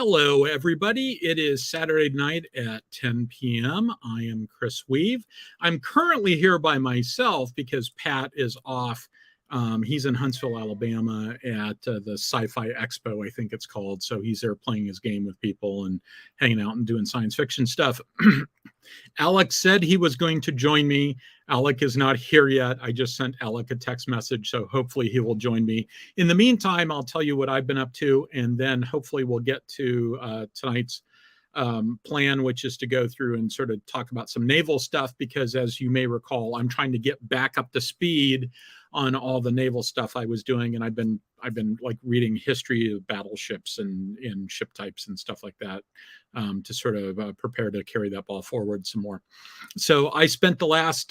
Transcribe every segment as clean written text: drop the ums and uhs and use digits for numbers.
Hello, everybody. It is Saturday night at 10 p.m. I am Chris Weave. I'm currently here by myself because Pat is off. He's in Huntsville, Alabama at the Sci-Fi Expo, I think it's called. So he's there playing his game with people and hanging out and doing science fiction stuff. Alec said he was going to join me. Alec is not here yet. I just sent Alec a text message, so hopefully he will join me. In the meantime, I'll tell you what I've been up to, and then hopefully we'll get to tonight's plan, which is to go through and sort of talk about some naval stuff, because as you may recall, I'm trying to get back up to speed on all the naval stuff I was doing, and I've been like reading history of battleships and ship types and stuff like that to sort of prepare to carry that ball forward some more. So I spent the last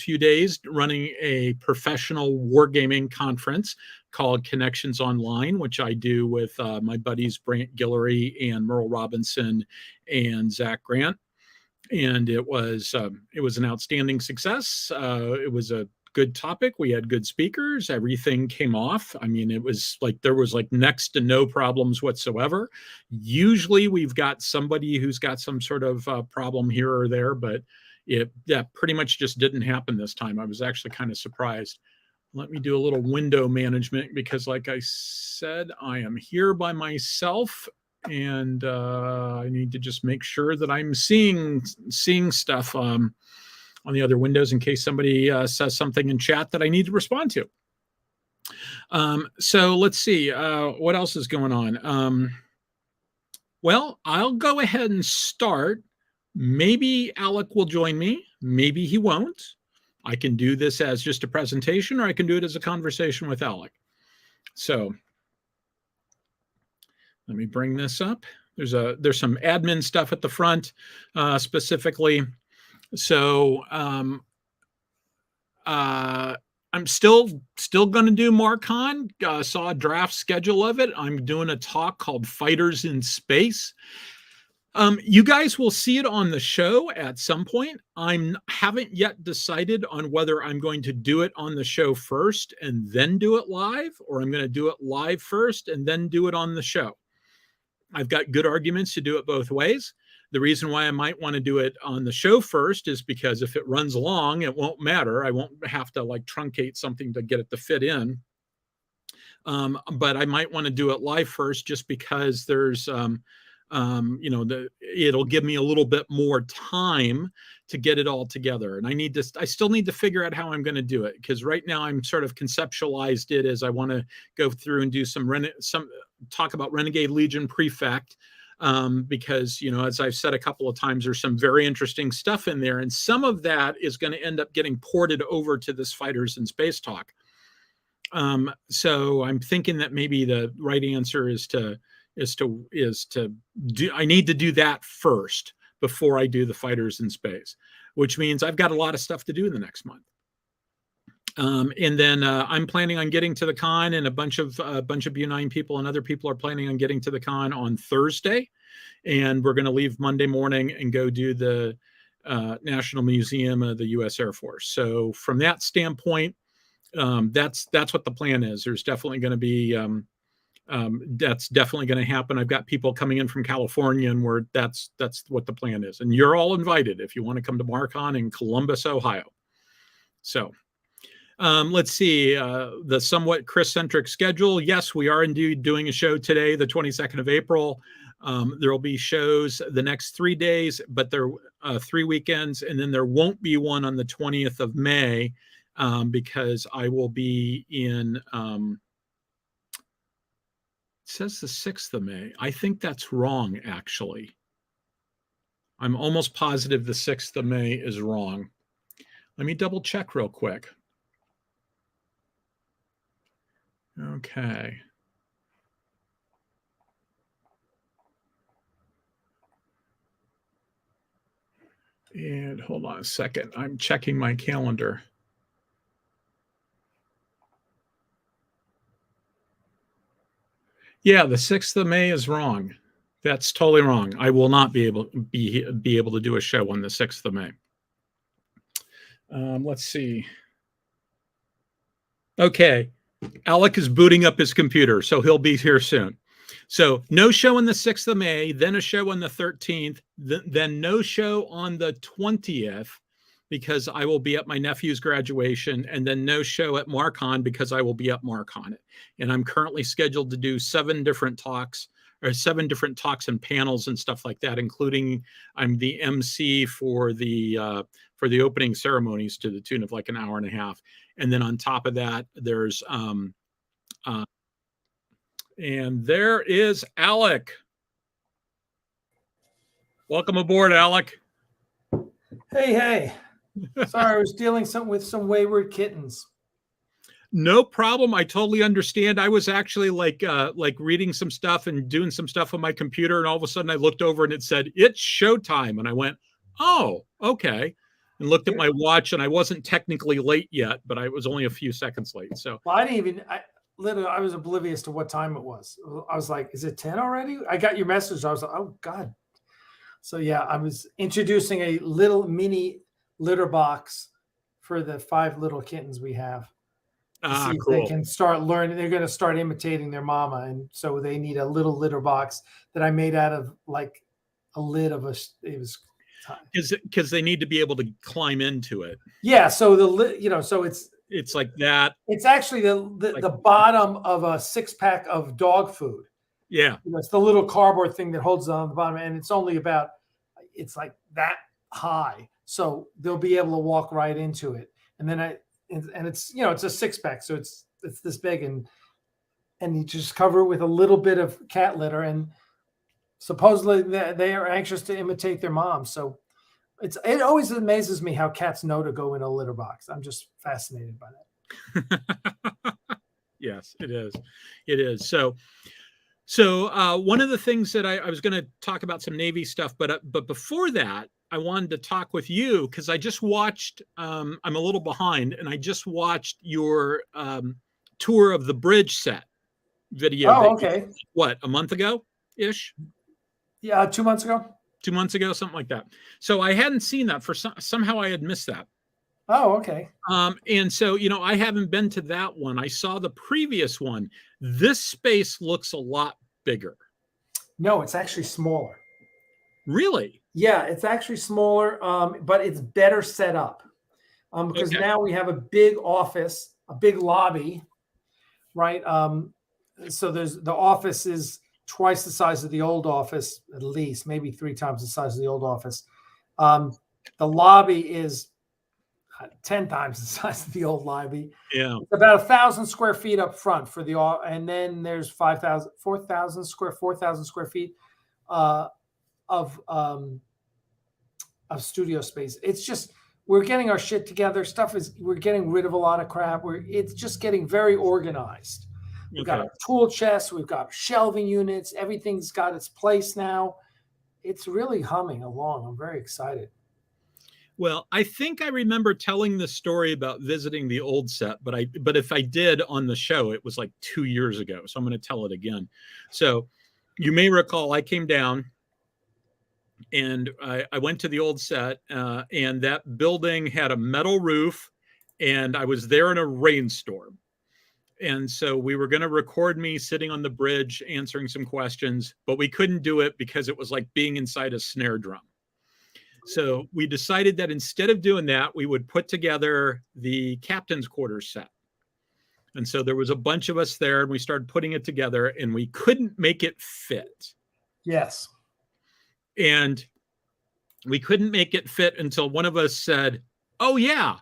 few days running a professional wargaming conference called Connections Online, which I do with my buddies Brant Guillory and Merle Robinson and Zach Grant, and it was an outstanding success. It was a good topic. We had good speakers. Everything came off. I mean, it was like there was like next to no problems whatsoever. Usually we've got somebody who's got some sort of problem here or there, but that pretty much just didn't happen this time. I was actually kind of surprised. Let me do a little window management because, like I said, I am here by myself, and I need to just make sure that I'm seeing stuff on the other windows in case somebody says something in chat that I need to respond to. So let's see, what else is going on? Well, I'll go ahead and start. Maybe Alec will join me. Maybe he won't. I can do this as just a presentation, or I can do it as a conversation with Alec. So let me bring this up. There's some admin stuff at the front, specifically. So I'm still going to do Marcon. Saw a draft schedule of it. I'm doing a talk called Fighters in Space. You guys will see it on the show at some point. I haven't yet decided on whether I'm going to do it on the show first and then do it live, or I'm going to do it live first and then do it on the show. I've got good arguments to do it both ways. The reason why I might want to do it on the show first is because if it runs long, it won't matter. I won't have to like truncate something to get it to fit in. But I might want to do it live first just because there's, it'll give me a little bit more time to get it all together. And I still need to figure out how I'm going to do it, because right now I'm sort of conceptualized it as I want to go through and do some talk about Renegade Legion Prefect. Because, as I've said a couple of times, there's some very interesting stuff in there. And some of that is going to end up getting ported over to this Fighters in Space talk. So I'm thinking that maybe the right answer is to do, I need to do that first before I do the Fighters in Space, which means I've got a lot of stuff to do in the next month. And then I'm planning on getting to the con, and a bunch of U9 people and other people are planning on getting to the con on Thursday. And we're going to leave Monday morning and go do the National Museum of the U.S. Air Force. So from that standpoint, that's what the plan is. There's definitely going to be, that's definitely going to happen. I've got people coming in from California, and that's what the plan is. And you're all invited if you want to come to Marcon in Columbus, Ohio. So let's see, the somewhat Chris-centric schedule. Yes, we are indeed doing a show today, the 22nd of April. There will be shows the next 3 days, but there are 3 weekends, and then there won't be one on the 20th of May because I will be in, it says the 6th of May. I think that's wrong, actually. I'm almost positive the 6th of May is wrong. Let me double check real quick. Okay. And hold on a second. I'm checking my calendar. Yeah, the 6th of May is wrong. That's totally wrong. I will not be able to do a show on the 6th of May. Let's see. Okay. Alec is booting up his computer, so he'll be here soon. So no show on the 6th of May, then a show on the 13th, then no show on the 20th because I will be at my nephew's graduation, and then no show at MarCon because I will be at MarCon. And I'm currently scheduled to do 7 different talks and panels and stuff like that, including I'm the MC for the opening ceremonies to the tune of like an hour and a half. And then on top of that, there's and there is Alec. Welcome aboard, Alec. Hey. Sorry, I was dealing with some wayward kittens. No problem. I totally understand. I was actually like reading some stuff and doing some stuff on my computer, and all of a sudden I looked over and it said, "It's showtime." And I went, "Oh, okay." And looked at my watch, and I wasn't technically late yet, but I was only a few seconds late. So well, I was oblivious to what time it was. I was like, "Is it 10 already?" I got your message. I was like, "Oh God." So yeah, I was introducing a little mini litter box for the 5 little kittens we have. See if cool. They can start learning. They're going to start imitating their mama, and so they need a little litter box that I made out of like a lid of a. It was because they need to be able to climb into it. Yeah. So so it's like that. It's actually the bottom of a 6-pack of dog food. Yeah. It's the little cardboard thing that holds it on the bottom, and it's only it's like that high, so they'll be able to walk right into it. And then it's it's a 6-pack, so it's this big, and you just cover it with a little bit of cat litter, and supposedly they are anxious to imitate their mom. So it always amazes me how cats know to go in a litter box. I'm just fascinated by that. Yes, it is. It is. So one of the things that I was going to talk about some Navy stuff, but before that, I wanted to talk with you because I just watched. I'm a little behind, and I just watched your tour of the bridge set video. Oh, okay. What, a month ago ish? Yeah, 2 months ago. 2 months ago, something like that. So I hadn't seen that somehow I had missed that. Oh, okay. And so, I haven't been to that one. I saw the previous one. This space looks a lot bigger. No, it's actually smaller. Really? Yeah, it's actually smaller, but it's better set up because now we have a big office, a big lobby, right? So the office is twice the size of the old office, at least, maybe 3 times the size of the old office. The lobby is 10 times the size of the old lobby. Yeah. It's about 1,000 square feet up front for and then there's 4,000 square feet of studio space. It's just, we're getting our shit together. We're getting rid of a lot of crap. It's just getting very organized. We've got a tool chest. We've got shelving units. Everything's got its place now. It's really humming along. I'm very excited. Well, I think I remember telling the story about visiting the old set, but if I did on the show, it was like 2 years ago. So I'm going to tell it again. So you may recall I came down and I went to the old set and that building had a metal roof, and I was there in a rainstorm. And so we were going to record me sitting on the bridge answering some questions, but we couldn't do it because it was like being inside a snare drum. So we decided that instead of doing that, we would put together the captain's quarters set. And so there was a bunch of us there, and we started putting it together, and we couldn't make it fit. Yes. And we couldn't make it fit until one of us said, "Oh yeah,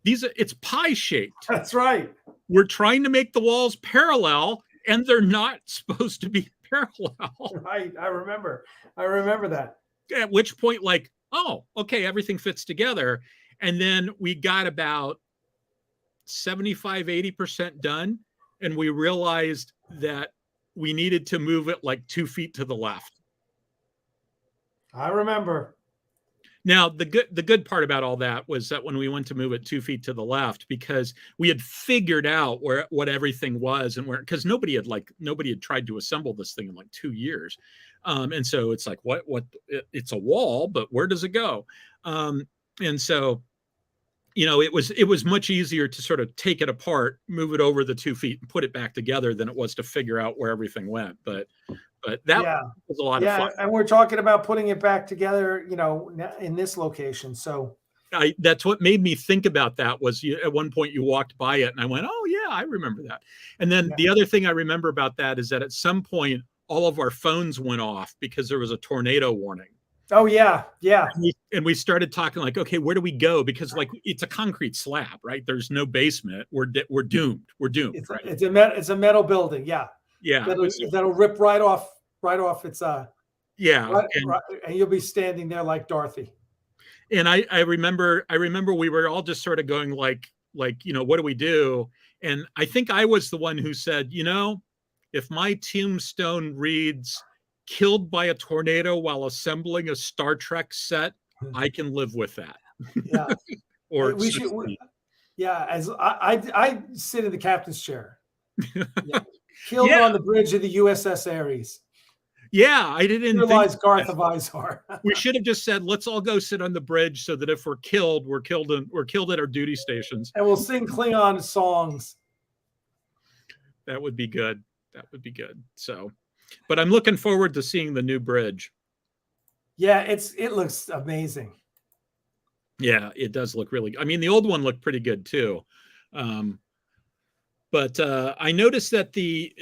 it's pie shaped." That's right. We're trying to make the walls parallel, and they're not supposed to be parallel. Right. I remember that. At which point, like, oh, okay, everything fits together. And then we got about 75, 80% done. And we realized that we needed to move it like 2 feet to the left. I remember. Now, the good part about all that was that when we went to move it 2 feet to the left, because we had figured out what everything was and because nobody had tried to assemble this thing in like 2 years. And so it's like, it's a wall, but where does it go? And so it was much easier to sort of take it apart, move it over the 2 feet, and put it back together than it was to figure out where everything went. But that was a lot of fun. And we're talking about putting it back together, in this location. So that's what made me think about that. Was at one point you walked by it, and I went, "Oh yeah, I remember that." And then the other thing I remember about that is that at some point all of our phones went off because there was a tornado warning. Oh yeah. And we started talking like, okay, where do we go? Because like it's a concrete slab, right? There's no basement. We're doomed. We're doomed. It's, right? it's a metal building. Yeah. Yeah. That'll rip right off its yeah. And you'll be standing there like Dorothy. And I remember we were all just sort of going like, what do we do? And I think I was the one who said, if my tombstone reads killed by a tornado while assembling a Star Trek set, I can live with that. Yeah. Or as I sit in the captain's chair. Yeah. Killed on the bridge of the USS Ares. Yeah, I didn't realize Garth of Izar. We should have just said, let's all go sit on the bridge so that if we're killed at our duty stations. And we'll sing Klingon songs. That would be good. So, but I'm looking forward to seeing the new bridge. Yeah, it looks amazing. Yeah, it does look really. I mean, the old one looked pretty good too. But I noticed that the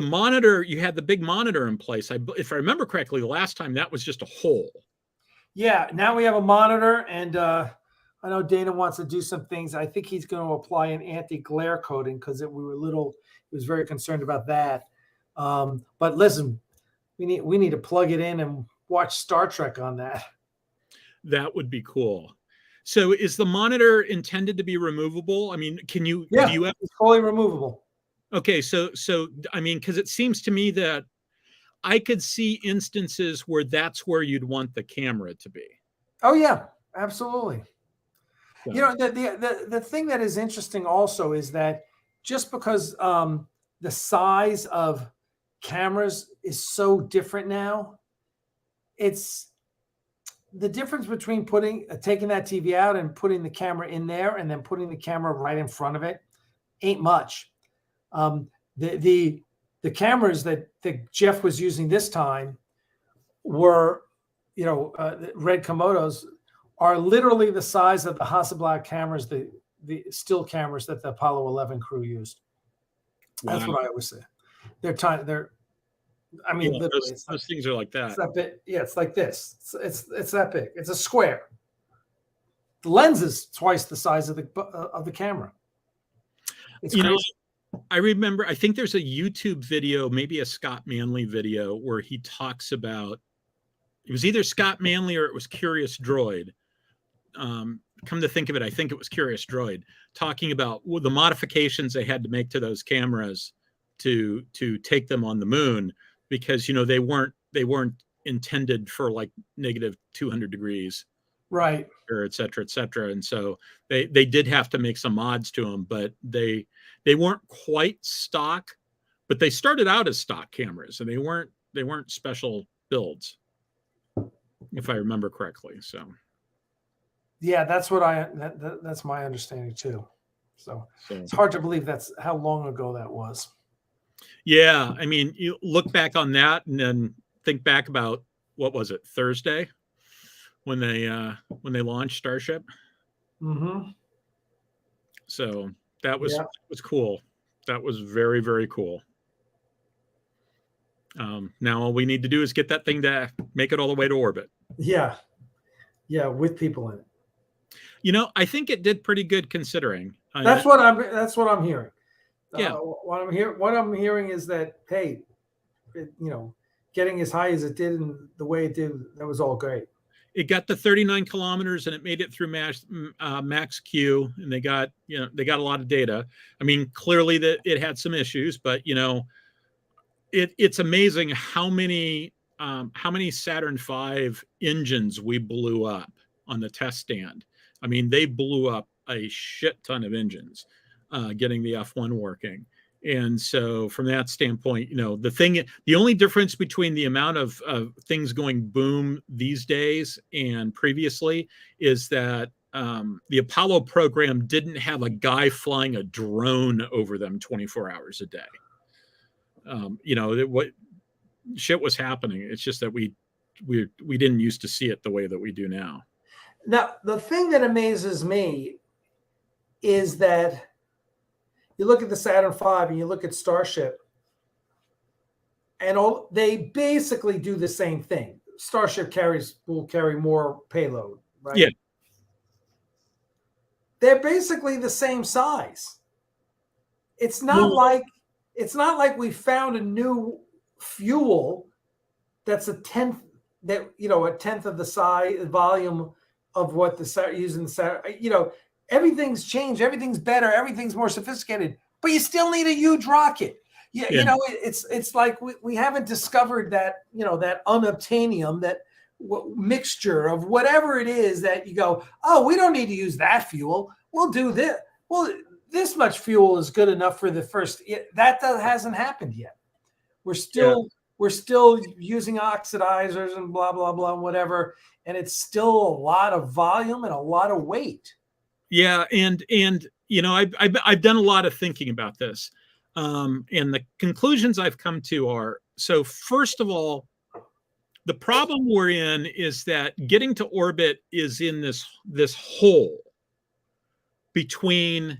monitor, you had the big monitor in place. If I remember correctly, the last time that was just a hole. Yeah, now we have a monitor, and I know Dana wants to do some things. I think he's going to apply an anti-glare coating because he was very concerned about that. But listen, we need to plug it in and watch Star Trek on that. That would be cool. So is the monitor intended to be removable? I mean, can you? Yeah, it's fully removable. Okay, so I mean, because it seems to me that I could see instances where that's where you'd want the camera to be. Oh yeah, absolutely. Yeah. The thing that is interesting also is that just because the size of cameras is so different now, it's the difference between taking that TV out and putting the camera in there and then putting the camera right in front of it ain't much. The cameras that Jeff was using this time were, Red Komodos are literally the size of the Hasselblad cameras, the still cameras that the Apollo 11 crew used. Wow. That's what I always say. They're tiny. I mean, those things are like that. It's that big. Yeah, it's like this. It's that big. It's a square. The lens is twice the size of the camera. It's crazy. I remember. I think there's a YouTube video, maybe a Scott Manley video, where he talks about. It was either Scott Manley or it was Curious Droid. Come to think of it, I think it was Curious Droid talking about the modifications they had to make to those cameras to take them on the moon. Because they weren't intended for like negative 200 degrees, right? Or et cetera, and so they did have to make some mods to them, but they weren't quite stock, but they started out as stock cameras, and they weren't special builds, if I remember correctly. So yeah, that's what that's my understanding too. So it's hard to believe that's how long ago that was. Yeah, I mean, you look back on that and then think back about what was it, Thursday, when they launched Starship. Mm-hmm. So that was cool. That was very, very cool. Now all we need to do is get that thing to make it all the way to orbit. Yeah, with people in it. I think it did pretty good considering. That's what I'm hearing. Yeah. What I'm hearing is that, hey, getting as high as it did and the way it did, that was all great. It got to 39 kilometers and it made it through max Q, and they got a lot of data. I mean, clearly that it had some issues, but it's amazing how many Saturn V engines we blew up on the test stand. I mean, they blew up a shit ton of engines. Getting the F1 working. And so from that standpoint, the only difference between the amount of things going boom these days and previously is that the Apollo program didn't have a guy flying a drone over them 24 hours a day. What shit was happening. It's just that we didn't used to see it the way that we do now. Now, the thing that amazes me is that you look at the Saturn V and you look at Starship, and they basically do the same thing. Starship will carry more payload, right? Yeah. They're basically the same size. It's not like we found a new fuel that's a tenth of the size volume of what using the Saturn. Everything's changed. Everything's better. Everything's more sophisticated. But you still need a huge rocket. Yeah. It's like we haven't discovered that that unobtainium, that mixture of whatever it is that you go, oh, we don't need to use that fuel. We'll do this. Well, this much fuel is good enough for the first. That hasn't happened yet. We're still using oxidizers and blah blah blah whatever, and it's still a lot of volume and a lot of weight. Yeah, and I've done a lot of thinking about this, and the conclusions I've come to are, so first of all, the problem we're in is that getting to orbit is in this hole between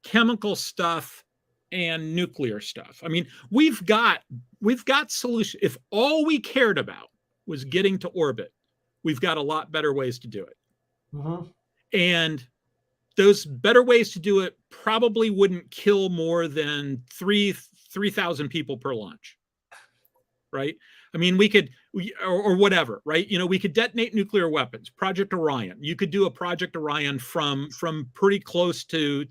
chemical stuff and nuclear stuff. I mean, we've got solutions. If all we cared about was getting to orbit, we've got a lot better ways to do it. Mm-hmm. And those better ways to do it probably wouldn't kill more than 3,000 people per launch, right? I mean, we could, or whatever, right? We could detonate nuclear weapons. Project Orion. You could do a Project Orion from pretty close to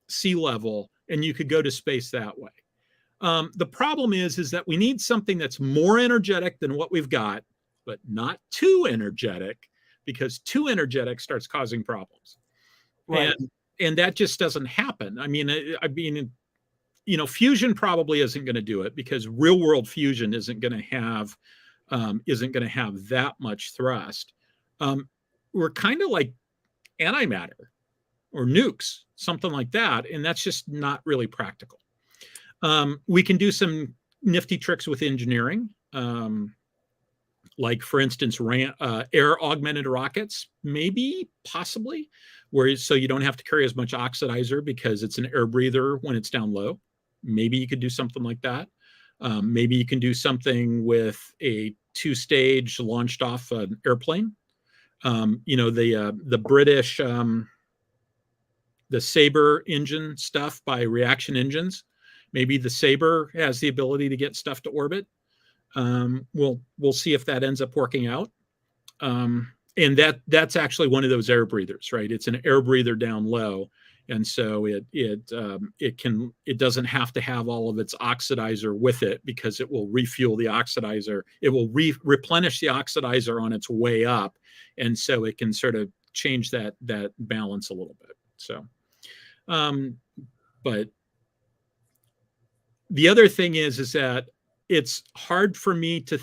sea level, and you could go to space that way. The problem is that we need something that's more energetic than what we've got, but not too energetic, because too energetic starts causing problems. Right. And that just doesn't happen. I mean, fusion probably isn't going to do it, because real world fusion isn't going to have that much thrust. We're kind of like antimatter or nukes, something like that, and that's just not really practical. We can do some nifty tricks with engineering, like, for instance, air augmented rockets, maybe, possibly, so you don't have to carry as much oxidizer because it's an air breather when it's down low. Maybe you could do something like that. Maybe you can do something with a 2-stage launched off an airplane. The British, the Sabre engine stuff by Reaction Engines. Maybe the Sabre has the ability to get stuff to orbit. We'll see if that ends up working out. And that's actually one of those air breathers, right? It's an air breather down low, and so it doesn't have to have all of its oxidizer with it, because it will refuel the oxidizer. It will replenish the oxidizer on its way up, and so it can sort of change that balance a little bit. So, but the other thing is that it's hard for me to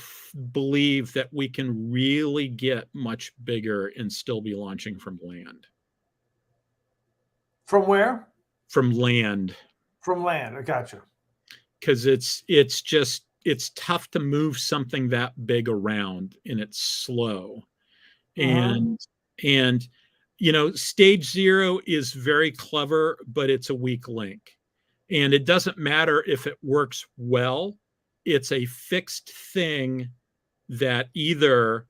believe that we can really get much bigger and still be launching from land. From where? From land. From land. I gotcha. Because it's tough to move something that big around, and it's slow. Uh-huh. And stage 0 is very clever, but it's a weak link. And it doesn't matter if it works well. It's a fixed thing that either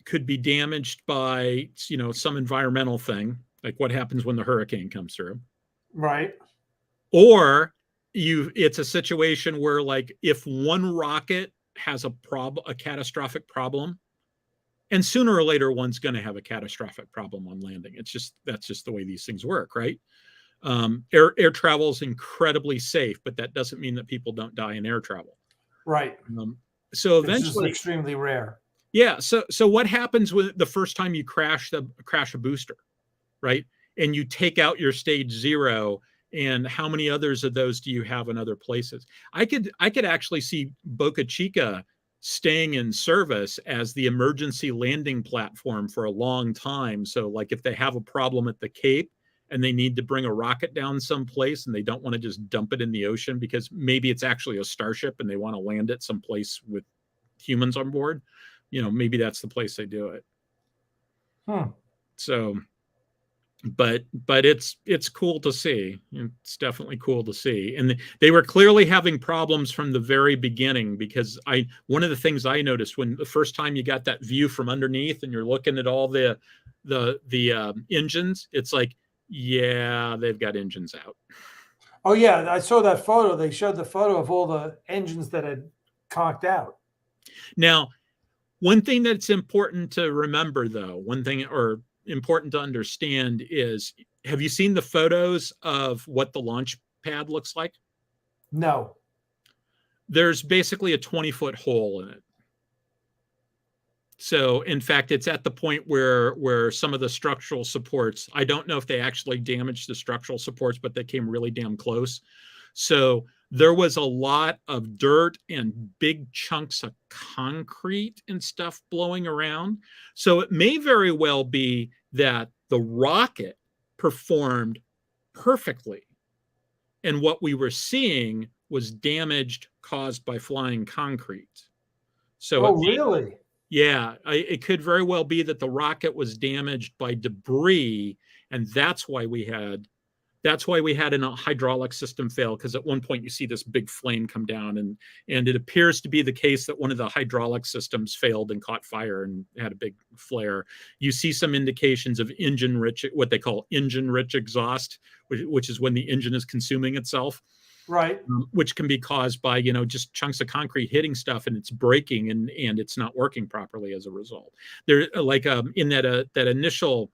could be damaged by, some environmental thing, like what happens when the hurricane comes through. Right. Or it's a situation where, like, if one rocket has a catastrophic problem, and sooner or later one's going to have a catastrophic problem on landing. That's just the way these things work, right? Air travel is incredibly safe, but that doesn't mean that people don't die in air travel. Right. So eventually, it's extremely rare. Yeah. So what happens with the first time you crash a booster, right? and you take out your stage 0, and how many others of those do you have in other places? I could actually see Boca Chica staying in service as the emergency landing platform for a long time. So like if they have a problem at the Cape and they need to bring a rocket down someplace and they don't want to just dump it in the ocean because maybe it's actually a starship and they want to land it someplace with humans on board, maybe that's the place they do it. So, but it's cool to see. It's definitely cool to see. And they were clearly having problems from the very beginning, because one of the things I noticed when the first time you got that view from underneath and you're looking at all the engines, it's like, yeah, they've got engines out. Oh yeah, I saw that photo. They showed the photo of all the engines that had conked out. Now, one thing that's important to remember, though, important to understand is, have you seen the photos of what the launch pad looks like? No. There's basically a 20-foot hole in it. So in fact, it's at the point where some of the structural supports, I don't know if they actually damaged the structural supports, but they came really damn close. So there was a lot of dirt and big chunks of concrete and stuff blowing around. So it may very well be that the rocket performed perfectly, and what we were seeing was damage caused by flying concrete. So really? Yeah, it could very well be that the rocket was damaged by debris, and that's why we had a hydraulic system fail, because at one point you see this big flame come down, and it appears to be the case that one of the hydraulic systems failed and caught fire and had a big flare. You see some indications of what they call engine-rich exhaust, which is when the engine is consuming itself. Right. Which can be caused by, just chunks of concrete hitting stuff and it's breaking and it's not working properly as a result. There, like in that initial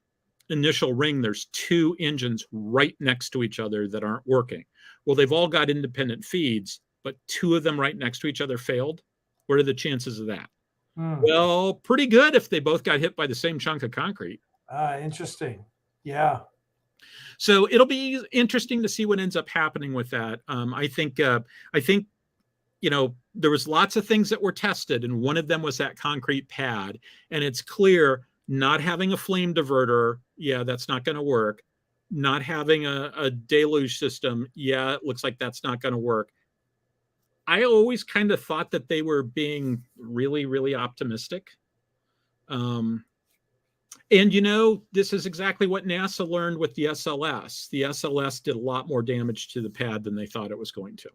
ring, there's 2 engines right next to each other that aren't working. Well, they've all got independent feeds, but 2 of them right next to each other failed. What are the chances of that? Well, pretty good if they both got hit by the same chunk of concrete. Interesting. Yeah. So it'll be interesting to see what ends up happening with that. I think there was lots of things that were tested, and one of them was that concrete pad. And it's clear, not having a flame diverter, that's not going to work. Not having a deluge system, it looks like that's not going to work. I always kind of thought that they were being really, really optimistic. And this is exactly what NASA learned with the SLS. The SLS did a lot more damage to the pad than they thought it was going to,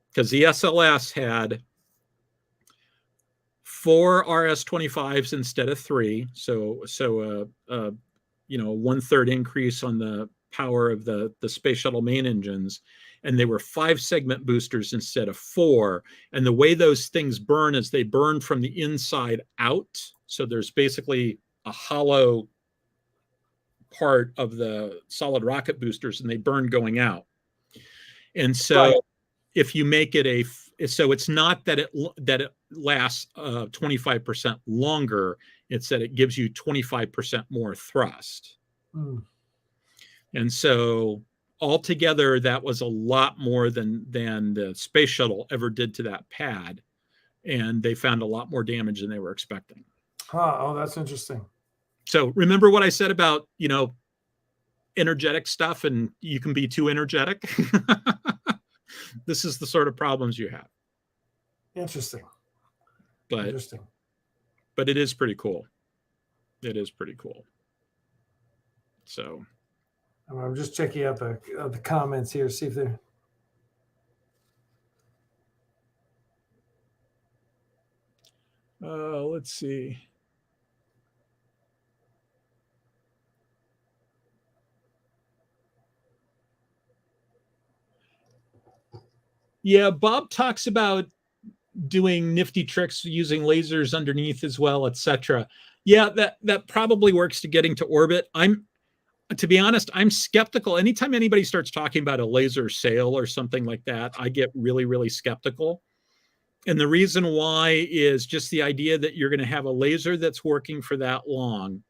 because the SLS had 4 RS-25s instead of 3. So 1/3 increase on the power of the space shuttle main engines, and they were 5-segment boosters instead of 4. And the way those things burn is they burn from the inside out. So there's basically a hollow part of the solid rocket boosters, and they burn going out. And so if you make it so it's not that it lasts 25% longer, it's that it gives you 25% more thrust. And so altogether, that was a lot more than the space shuttle ever did to that pad. And they found a lot more damage than they were expecting. Oh, that's interesting. So remember what I said about, energetic stuff, and you can be too energetic? This is the sort of problems you have. Interesting. But it is pretty cool. It is pretty cool. So I'm just checking out the comments here, see if they're. Let's see. Yeah, Bob talks about doing nifty tricks using lasers underneath as well, etc. Yeah, that probably works to getting to orbit. To be honest, I'm skeptical. Anytime anybody starts talking about a laser sail or something like that, I get really, really skeptical. And the reason why is just the idea that you're going to have a laser that's working for that long.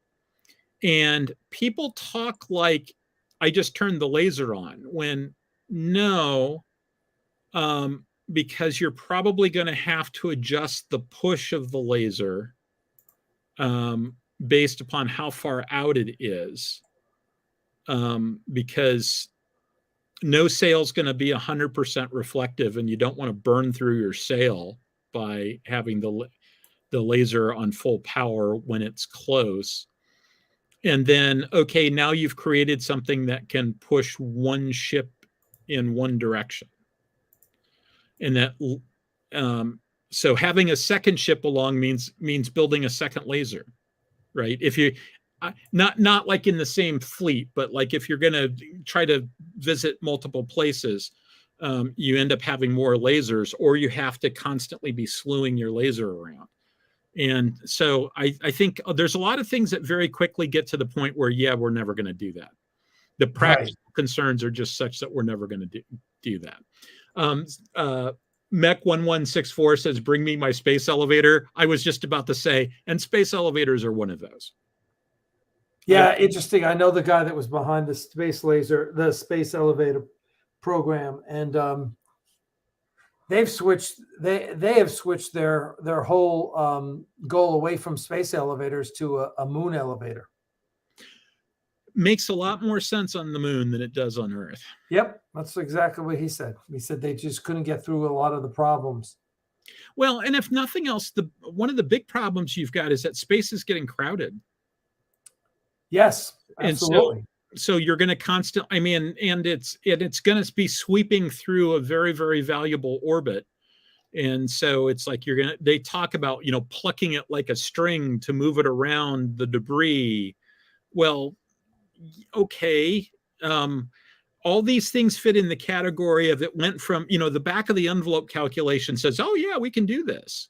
And people talk like I just turned the laser on, when no, because you're probably going to have to adjust the push of the laser based upon how far out it is, because no sail is going to be 100% reflective, and you don't want to burn through your sail by having the laser on full power when it's close. And then, okay, now you've created something that can push one ship in one direction. And that, so having a second ship along means building a second laser, right? If you, not like in the same fleet, but like if you're going to try to visit multiple places, you end up having more lasers, or you have to constantly be slewing your laser around. And so I think there's a lot of things that very quickly get to the point where, yeah, we're never going to do that. The practical concerns are just such that we're never going to do that. Mech 1164 says, bring me my space elevator. I was just about to say, and space elevators are one of those. Yeah, interesting. I know the guy that was behind the space elevator program, and they've switched. They have switched their whole goal away from space elevators to a moon elevator. Makes a lot more sense on the moon than it does on Earth. Yep, that's exactly what he said. He said they just couldn't get through a lot of the problems. Well, and if nothing else, one of the big problems you've got is that space is getting crowded. Yes, absolutely. And so you're going to constantly, I mean, and it's going to be sweeping through a very, very valuable orbit. And so it's like they talk about, plucking it like a string to move it around the debris. Well, okay. All these things fit in the category of, it went from, the back of the envelope calculation says, oh yeah, we can do this.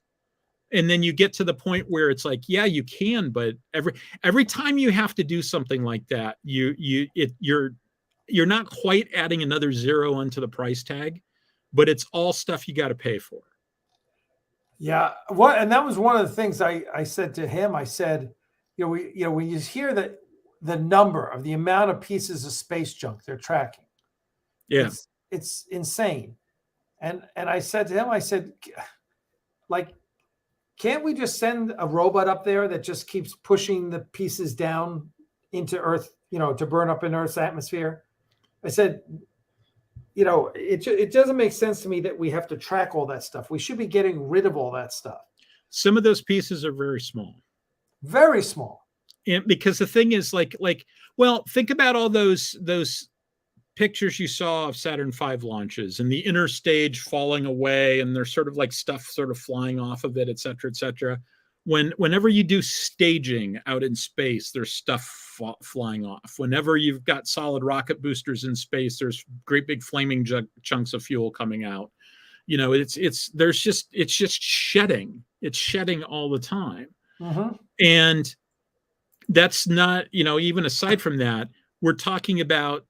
And then you get to the point where it's like, yeah, you can, but every time you have to do something like that, you're not quite adding another zero onto the price tag, but it's all stuff you got to pay for. Yeah. And that was one of the things I said to him. I said, when you hear that the number of the amount of pieces of space junk they're tracking, yeah, it's insane. And I said to him, I said, like, can't we just send a robot up there that just keeps pushing the pieces down into Earth, to burn up in Earth's atmosphere? I said, it doesn't make sense to me that we have to track all that stuff. We should be getting rid of all that stuff. Some of those pieces are very small. Very small. And because the thing is, well, think about all those pictures you saw of Saturn V launches and the inner stage falling away, and there's sort of like stuff sort of flying off of it, et cetera, et cetera. Whenever you do staging out in space, there's stuff flying off. Whenever you've got solid rocket boosters in space, there's great big flaming chunks of fuel coming out. It's just shedding. It's shedding all the time. Mm-hmm. And that's not, even aside from that, we're talking about,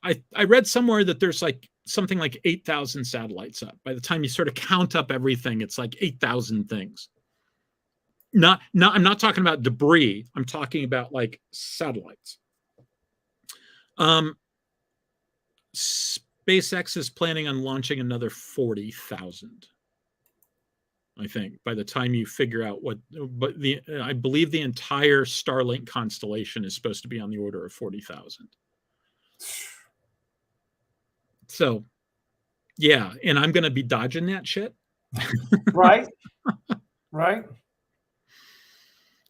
I read somewhere that there's like something like 8,000 satellites up. By the time you sort of count up everything, it's like 8,000 things. I'm not talking about debris. I'm talking about like satellites. SpaceX is planning on launching another 40,000. I think by the time you figure out I believe the entire Starlink constellation is supposed to be on the order of 40,000. So, yeah, and I'm going to be dodging that shit. Right.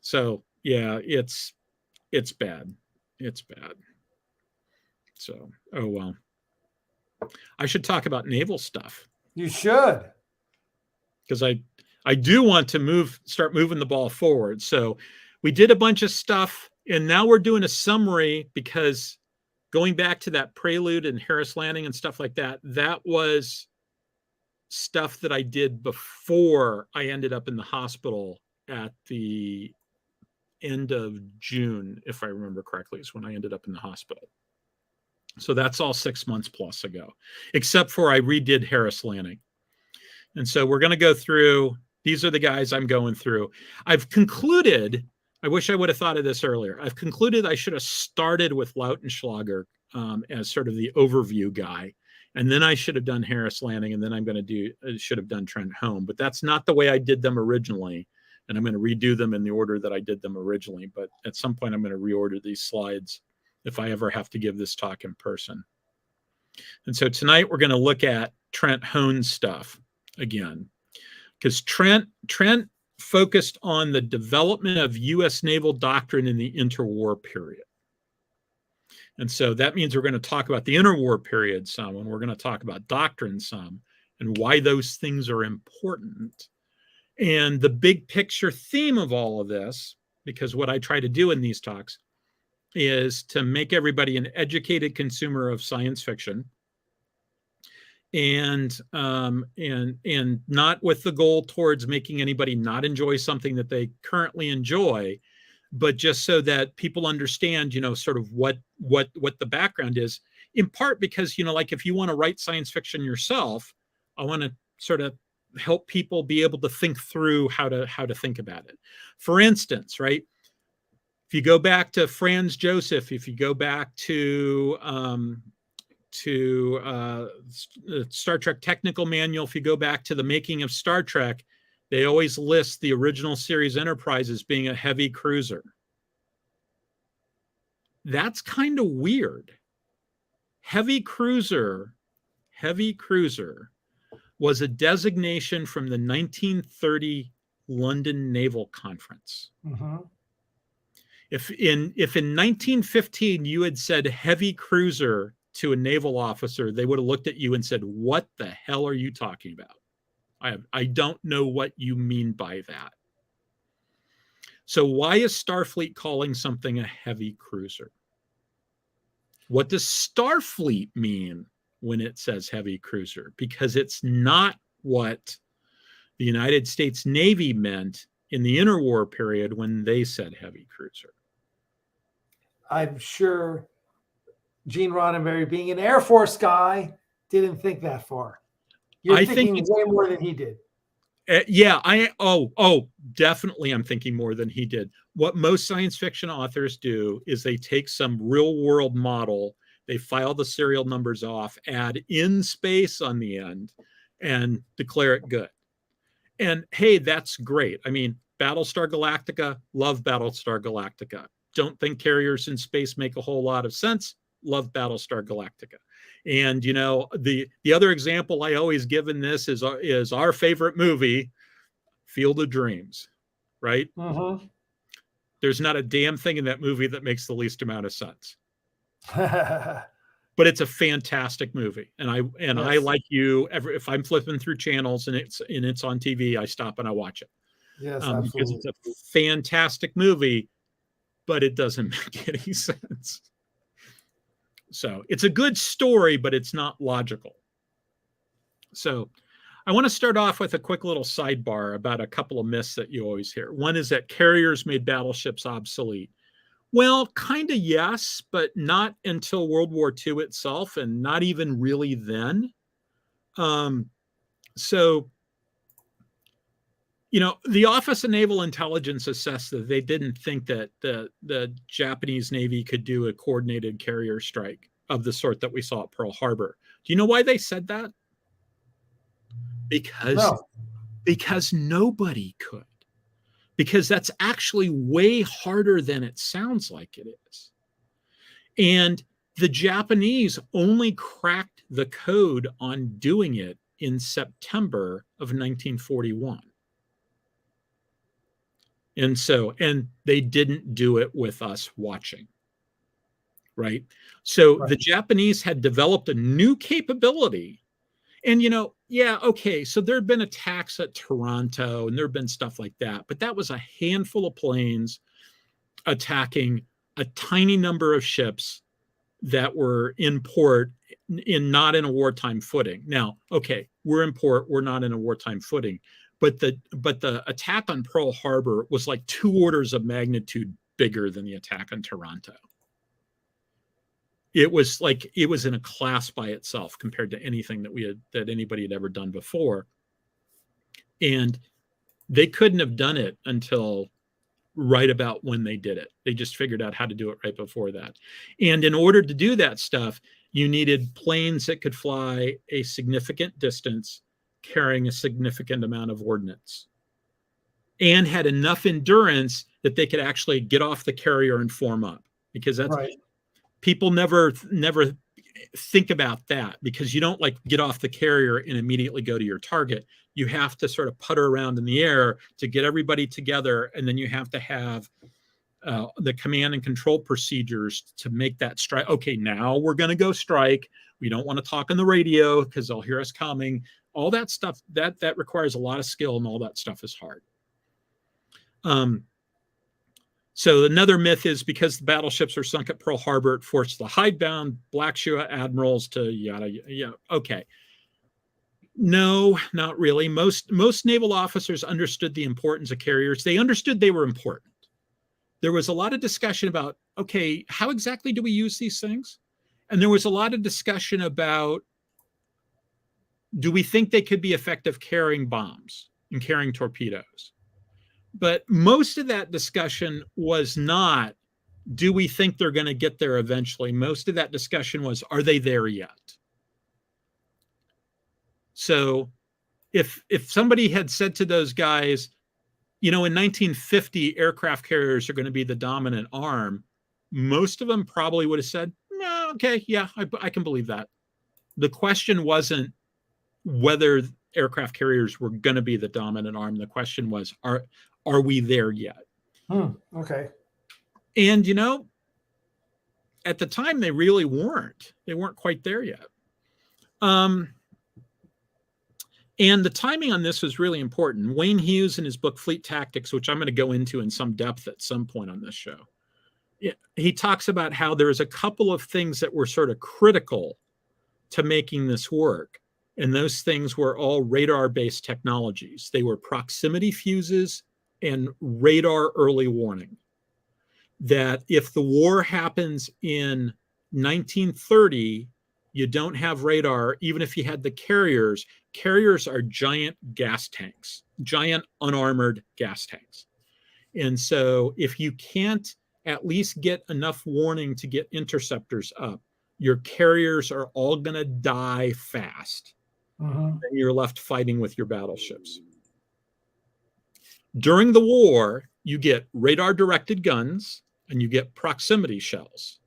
So, yeah, it's bad. It's bad. So, oh well. I should talk about naval stuff. You should. Because I do want to start moving the ball forward. So we did a bunch of stuff, and now we're doing a summary, because going back to that Prelude and Harris Landing and stuff like that, that was stuff that I did before I ended up in the hospital at the end of June, if I remember correctly, is when I ended up in the hospital. So that's all 6 months plus ago, except for I redid Harris Landing. And so we're going to go through, these are the guys I'm going through. I've concluded I wish I would have thought of this earlier. I've concluded I should have started with Lautenschlager as sort of the overview guy, and then I should have done Harris Landing, and then should have done Trent Home. But that's not the way I did them originally, and I'm going to redo them in the order that I did them originally. But at some point, I'm going to reorder these slides if I ever have to give this talk in person. And so tonight we're going to look at Trent Hone stuff again, because Trent focused on the development of U.S. naval doctrine in the interwar period. And so that means we're going to talk about the interwar period some, and we're going to talk about doctrine some, and why those things are important. And the big picture theme of all of this, because what I try to do in these talks is to make everybody an educated consumer of science fiction, and not with the goal towards making anybody not enjoy something that they currently enjoy, but just so that people understand, sort of what the background is, in part because, like if you want to write science fiction yourself, I want to sort of help people be able to think through how to think about it. For instance, right? If you go back to Franz Joseph, if you go back to Star Trek Technical Manual, if you go back to the making of Star Trek, they always list the original series Enterprise as being a heavy cruiser. That's kind of weird. Heavy cruiser was a designation from the 1930 London Naval Conference. Mm-hmm. If in 1915 you had said heavy cruiser to a naval officer, they would have looked at you and said, "What the hell are you talking about? I don't know what you mean by that." So why is Starfleet calling something a heavy cruiser? What does Starfleet mean when it says heavy cruiser? Because it's not what the United States Navy meant in the interwar period when they said heavy cruiser. I'm sure Gene Roddenberry, being an Air Force guy, didn't think that far. You're thinking way more than he did. Definitely I'm thinking more than he did. What most science fiction authors do is they take some real world model, they file the serial numbers off, add in space on the end, and declare it good. And hey, that's great. I mean, Battlestar Galactica, love Battlestar Galactica. Don't think carriers in space make a whole lot of sense. Love Battlestar Galactica. And the other example I always give in this is our favorite movie, Field of Dreams, right? Mm-hmm. There's not a damn thing in that movie that makes the least amount of sense. But it's a fantastic movie, and I like you. If I'm flipping through channels and it's on TV, I stop and I watch it. Yes, absolutely. Because it's a fantastic movie, but it doesn't make any sense. So it's a good story, but it's not logical. So I want to start off with a quick little sidebar about a couple of myths that you always hear. One is that carriers made battleships obsolete. Well, kind of yes, but not until World War II itself, and not even really then. The Office of Naval Intelligence assessed that they didn't think that the Japanese Navy could do a coordinated carrier strike of the sort that we saw at Pearl Harbor. Do you know why they said that? Because nobody could. Because that's actually way harder than it sounds like it is. And the Japanese only cracked the code on doing it in September of 1941. And they didn't do it with us watching, right? So the Japanese had developed a new capability. And, so there had been attacks at Toronto and there had been stuff like that, but that was a handful of planes attacking a tiny number of ships that were in port, not in a wartime footing. Now, okay, we're in port, we're not in a wartime footing. But the attack on Pearl Harbor was like 2 orders of magnitude bigger than the attack on Toronto. It was in a class by itself compared to anything that anybody had ever done before. And they couldn't have done it until right about when they did it. They just figured out how to do it right before that. And in order to do that stuff, you needed planes that could fly a significant distance, carrying a significant amount of ordnance, and had enough endurance that they could actually get off the carrier and form up. Because that's Right. people never think about that, because you don't like get off the carrier and immediately go to your target. You have to sort of putter around in the air to get everybody together, and then you have to have the command and control procedures to make that strike. Okay, now we're going to go strike. We don't want to talk on the radio because they'll hear us coming. All that stuff, that requires a lot of skill, and all that stuff is hard. So another myth is because the battleships are sunk at Pearl Harbor, it forced the hidebound Black Shoe admirals to yada yada. Okay. No, not really. Most naval officers understood the importance of carriers. They understood they were important. There was a lot of discussion about, okay, how exactly do we use these things? And there was a lot of discussion about, do we think they could be effective carrying bombs and carrying torpedoes? But most of that discussion was not, do we think they're going to get there eventually? Most of that discussion was, are they there yet? So if somebody had said to those guys, in 1950, aircraft carriers are going to be the dominant arm, most of them probably would have said, no, okay, yeah, I can believe that. The question wasn't whether aircraft carriers were going to be the dominant arm. The question was, are we there yet? Okay. And, at the time, they really weren't. They weren't quite there yet. And the timing on this was really important. Wayne Hughes, in his book Fleet Tactics, which I'm going to go into in some depth at some point on this show, he talks about how there was a couple of things that were sort of critical to making this work. And those things were all radar-based technologies. They were proximity fuses and radar early warning. That if the war happens in 1930, you don't have radar, even if you had the carriers. Carriers are giant gas tanks, giant unarmored gas tanks. And so if you can't at least get enough warning to get interceptors up, your carriers are all going to die fast. And you're left fighting with your battleships. During the war, you get radar-directed guns and you get proximity shells.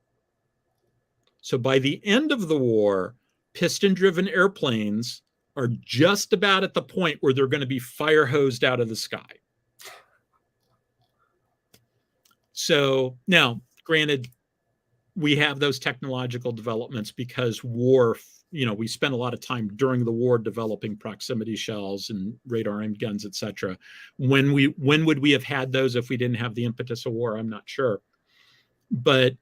So by the end of the war, piston-driven airplanes are just about at the point where they're going to be fire hosed out of the sky. So now, granted, we have those technological developments because war, we spent a lot of time during the war developing proximity shells and radar aimed guns, etc. When would we have had those if we didn't have the impetus of war? I'm not sure. But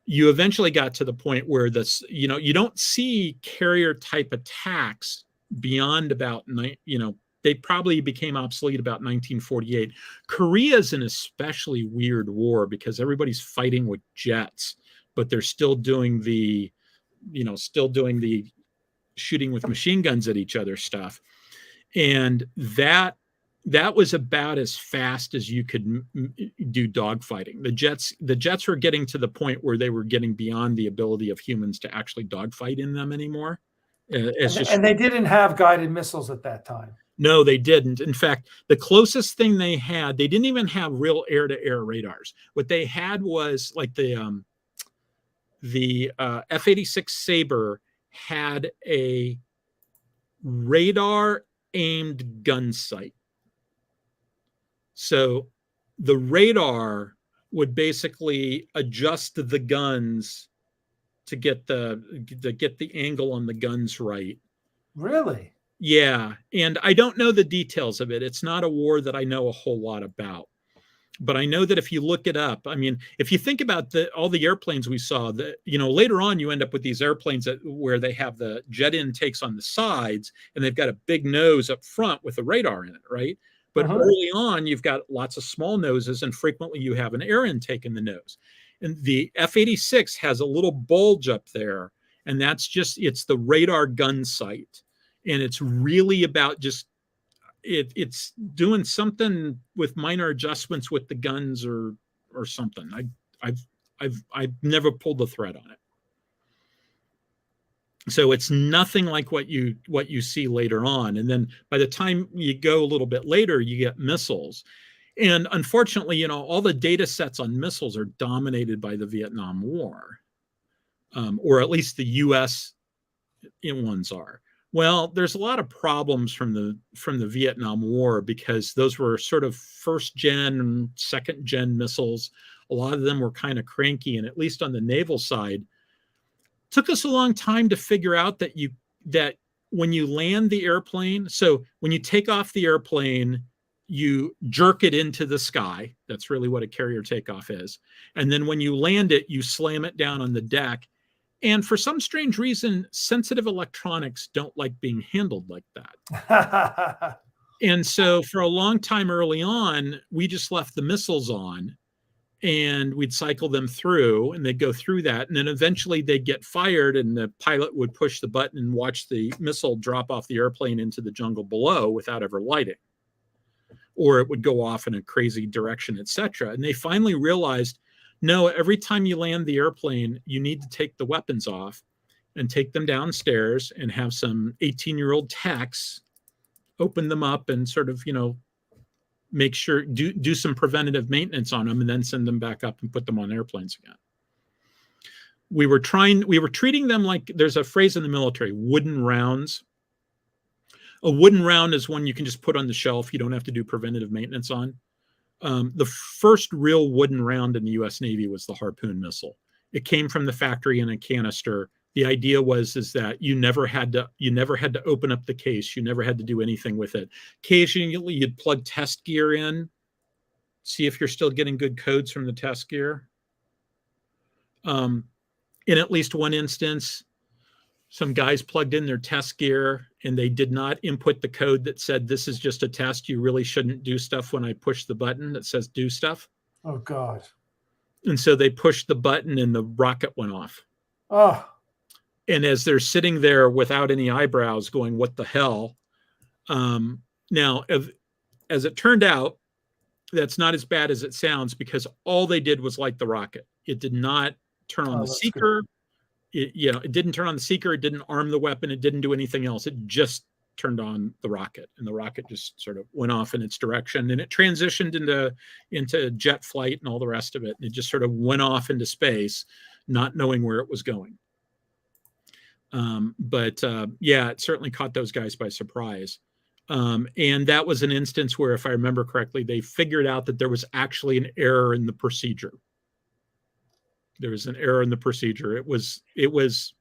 you eventually got to the point where you don't see carrier type attacks beyond about, they probably became obsolete about 1948. Korea is an especially weird war because everybody's fighting with jets, but they're still doing the shooting with machine guns at each other stuff. And that was about as fast as you could do dogfighting. The jets were getting to the point where they were getting beyond the ability of humans to actually dogfight in them anymore. And they didn't have guided missiles at that time. No, they didn't. In fact, the closest thing they had, they didn't even have real air-to-air radars. What they had was like the F-86 Sabre had a radar-aimed gun sight. So the radar would basically adjust the guns to get the angle on the guns right. Really? Yeah. And I don't know the details of it. It's not a war that I know a whole lot about. But I know that if you look it up, I mean, if you think about all the airplanes we saw, later on you end up with these airplanes where they have the jet intakes on the sides and they've got a big nose up front with a radar in it, right? But early on, you've got lots of small noses and frequently you have an air intake in the nose. And the F-86 has a little bulge up there, and it's the radar gun sight. And it's really about just, it's doing something with minor adjustments with the guns or something. I've never pulled the thread on it. So it's nothing like what you see later on. And then by the time you go a little bit later, you get missiles. And unfortunately, all the data sets on missiles are dominated by the Vietnam War, or at least the U.S. ones are. Well, there's a lot of problems from the Vietnam War because those were sort of first gen and second gen missiles. A lot of them were kind of cranky, and at least on the naval side, took us a long time to figure out that when you land the airplane, so when you take off the airplane, you jerk it into the sky. That's really what a carrier takeoff is. And then when you land it, you slam it down on the deck. And for some strange reason, sensitive electronics don't like being handled like that. And so for a long time early on, we just left the missiles on, and we'd cycle them through, and they'd go through that. And then eventually they'd get fired, and the pilot would push the button and watch the missile drop off the airplane into the jungle below without ever lighting. Or it would go off in a crazy direction, etc. And they finally realized, no, every time you land the airplane, you need to take the weapons off and take them downstairs and have some 18-year-old techs open them up and sort of, make sure, do some preventative maintenance on them and then send them back up and put them on airplanes again. We were treating them like, there's a phrase in the military, wooden rounds. A wooden round is one you can just put on the shelf. You don't have to do preventative maintenance on. The first real wooden round in the U.S. Navy was the Harpoon missile. It came from the factory in a canister. The idea is that you never had to open up the case. You never had to do anything with it. Occasionally, you'd plug test gear in, see if you're still getting good codes from the test gear. In at least one instance, some guys plugged in their test gear and they did not input the code that said, this is just a test. You really shouldn't do stuff when I push the button that says do stuff. Oh, God. And so they pushed the button and the rocket went off. Oh. And as they're sitting there without any eyebrows going, what the hell? Now, as it turned out, that's not as bad as it sounds because all they did was light the rocket. It did not turn on the seeker. It didn't turn on the seeker. It didn't arm the weapon. It didn't do anything else. It just turned on the rocket, and the rocket just sort of went off in its direction, and it transitioned into jet flight and all the rest of it. And it just sort of went off into space, not knowing where it was going. But it certainly caught those guys by surprise. And that was an instance where, if I remember correctly, they figured out that there was actually an error in the procedure. There was an error in the procedure. It was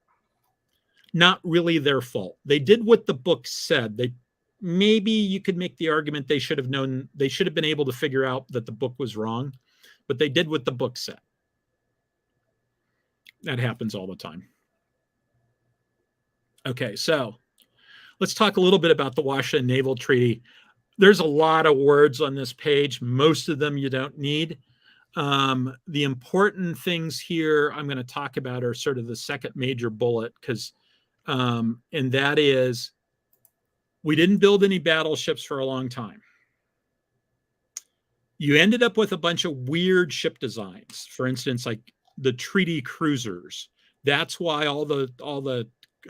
not really their fault. They did what the book said. Maybe you could make the argument they should have known, they should have been able to figure out that the book was wrong, but they did what the book said. That happens all the time. Okay, so let's talk a little bit about the Washington Naval Treaty. There's a lot of words on this page. Most of them you don't need. The important things here I'm going to talk about are sort of the second major bullet, and that is, we didn't build any battleships for a long time. You ended up with a bunch of weird ship designs. For instance, like the treaty cruisers. That's why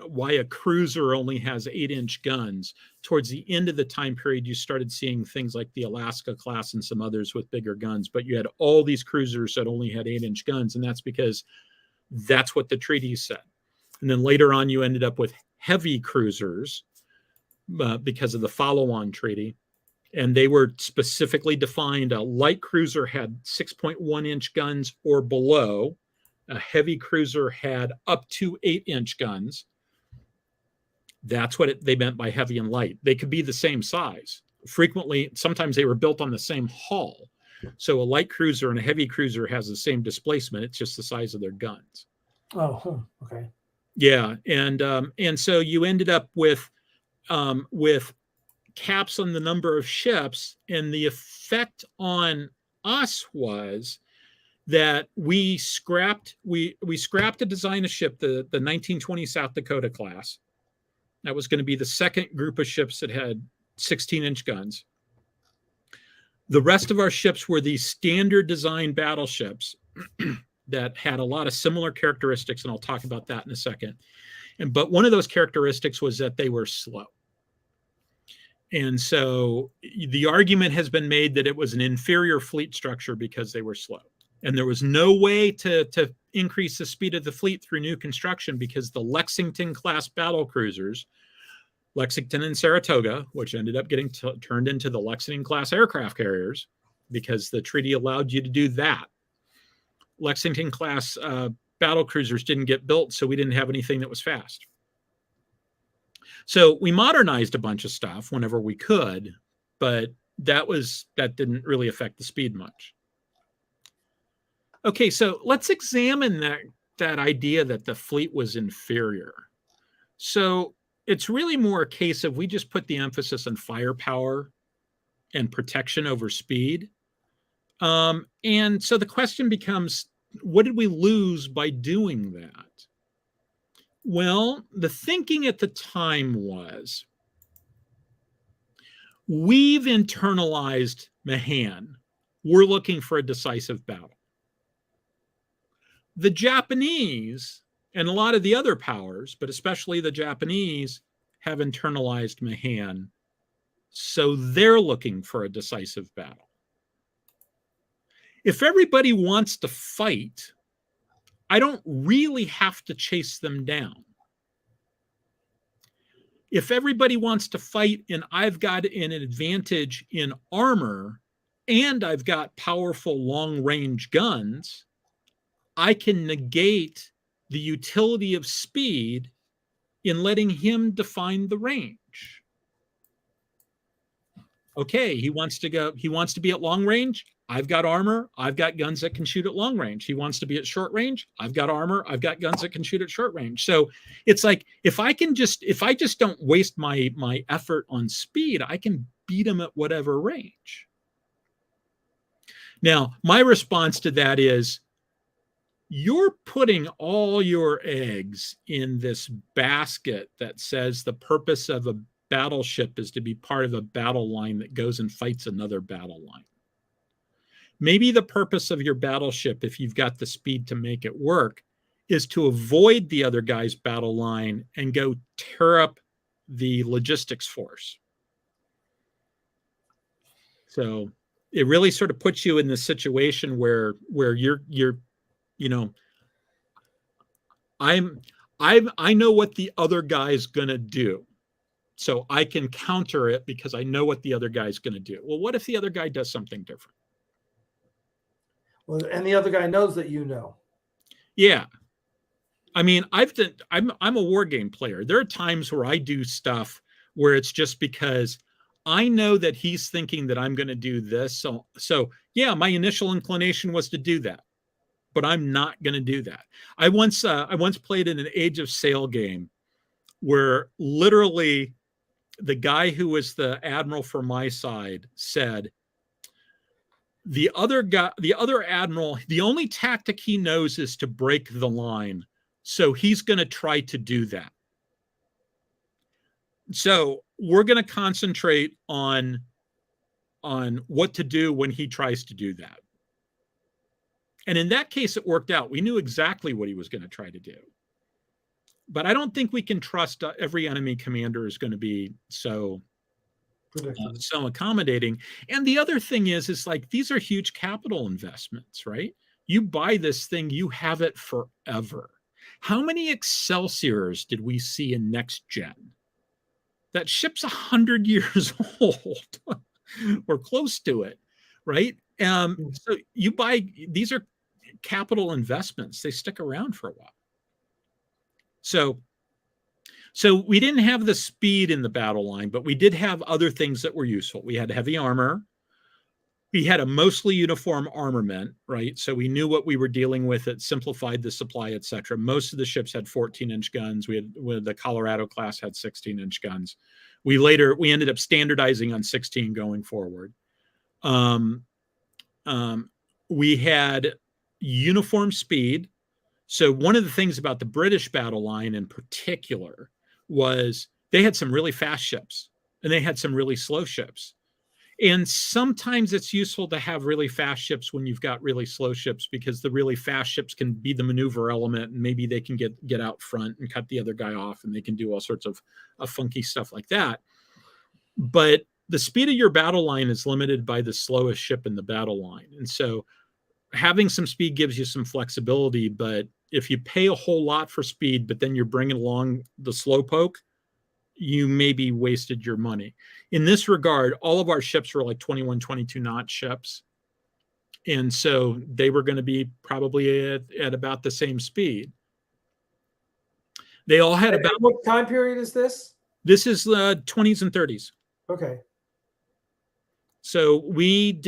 why a cruiser only has 8-inch guns. Towards the end of the time period, you started seeing things like the Alaska class and some others with bigger guns, but you had all these cruisers that only had 8-inch guns, and that's because that's what the treaty said. And then later on, you ended up with heavy cruisers because of the follow-on treaty, and they were specifically defined. A light cruiser had 6.1-inch guns or below. A heavy cruiser had up to 8-inch guns. That's what they meant by heavy and light. They could be the same size. Frequently, sometimes they were built on the same hull. So a light cruiser and a heavy cruiser has the same displacement. It's just the size of their guns. Oh, okay. Yeah, and so you ended up with caps on the number of ships, and the effect on us was that we scrapped to design a ship, the 1920 South Dakota class. That was going to be the second group of ships that had 16-inch guns. The rest of our ships were these standard design battleships that had a lot of similar characteristics, and I'll talk about that in a second. But one of those characteristics was that they were slow. And so the argument has been made that it was an inferior fleet structure because they were slow. And there was no way to increase the speed of the fleet through new construction, because the Lexington-class battle cruisers, Lexington and Saratoga, which ended up getting turned into the Lexington-class aircraft carriers because the treaty allowed you to do that. Lexington-class battle cruisers didn't get built, so we didn't have anything that was fast. So we modernized a bunch of stuff whenever we could, but that didn't really affect the speed much. Okay, so let's examine that idea that the fleet was inferior. So it's really more a case of we just put the emphasis on firepower and protection over speed. And so the question becomes, what did we lose by doing that? Well, the thinking at the time was, we've internalized Mahan. We're looking for a decisive battle. The Japanese and a lot of the other powers, but especially the Japanese, have internalized Mahan. So they're looking for a decisive battle. If everybody wants to fight, I don't really have to chase them down. If everybody wants to fight and I've got an advantage in armor and I've got powerful long-range guns, I can negate the utility of speed in letting him define the range. Okay, he wants to be at long range. I've got armor. I've got guns that can shoot at long range. He wants to be at short range. I've got armor. I've got guns that can shoot at short range. So it's like, if I just don't waste my effort on speed, I can beat him at whatever range. Now, my response to that is, you're putting all your eggs in this basket that says the purpose of a battleship is to be part of a battle line that goes and fights another battle line. Maybe the purpose of your battleship, if you've got the speed to make it work, is to avoid the other guy's battle line and go tear up the logistics force. So it really sort of puts you in the situation where you're you know, I know what the other guy's gonna do, so I can counter it because I know what the other guy's gonna do. Well, what if the other guy does something different? Well, and the other guy knows that you know. Yeah, I mean, I'm a war game player. There are times where I do stuff where it's just because I know that he's thinking that I'm going to do this. So yeah, my initial inclination was to do that, but I'm not going to do that. I once played in an Age of Sail game where literally the guy who was the admiral for my side said, the other admiral, the only tactic he knows is to break the line. So he's going to try to do that. So we're going to concentrate on what to do when he tries to do that. And in that case, it worked out. We knew exactly what he was going to try to do. But I don't think we can trust every enemy commander is going to be so accommodating. And the other thing is like, these are huge capital investments, right? You buy this thing, you have it forever. How many Excelsiors did we see in Next Gen? That ship's 100 years old or close to it, right? So you buy, these are capital investments. They stick around for a while. So we didn't have the speed in the battle line, but we did have other things that were useful. We had heavy armor. We had a mostly uniform armament, right? So we knew what we were dealing with. It simplified the supply, et cetera. Most of the ships had 14-inch guns. The Colorado class had 16-inch guns. We ended up standardizing on 16 going forward. We had uniform speed. So one of the things about the British battle line in particular was they had some really fast ships. and they had some really slow ships. And sometimes it's useful to have really fast ships when you've got really slow ships, because the really fast ships can be the maneuver element, and maybe they can get out front and cut the other guy off, and they can do all sorts of funky stuff like that. But the speed of your battle line is limited by the slowest ship in the battle line. And so having some speed gives you some flexibility, but if you pay a whole lot for speed, but then you're bringing along the slowpoke, you maybe wasted your money. In this regard, all of our ships were like 21, 22 knot ships. And so they were going to be probably at about the same speed. They all had about... What time period is this? This is the 20s and 30s. Okay. So I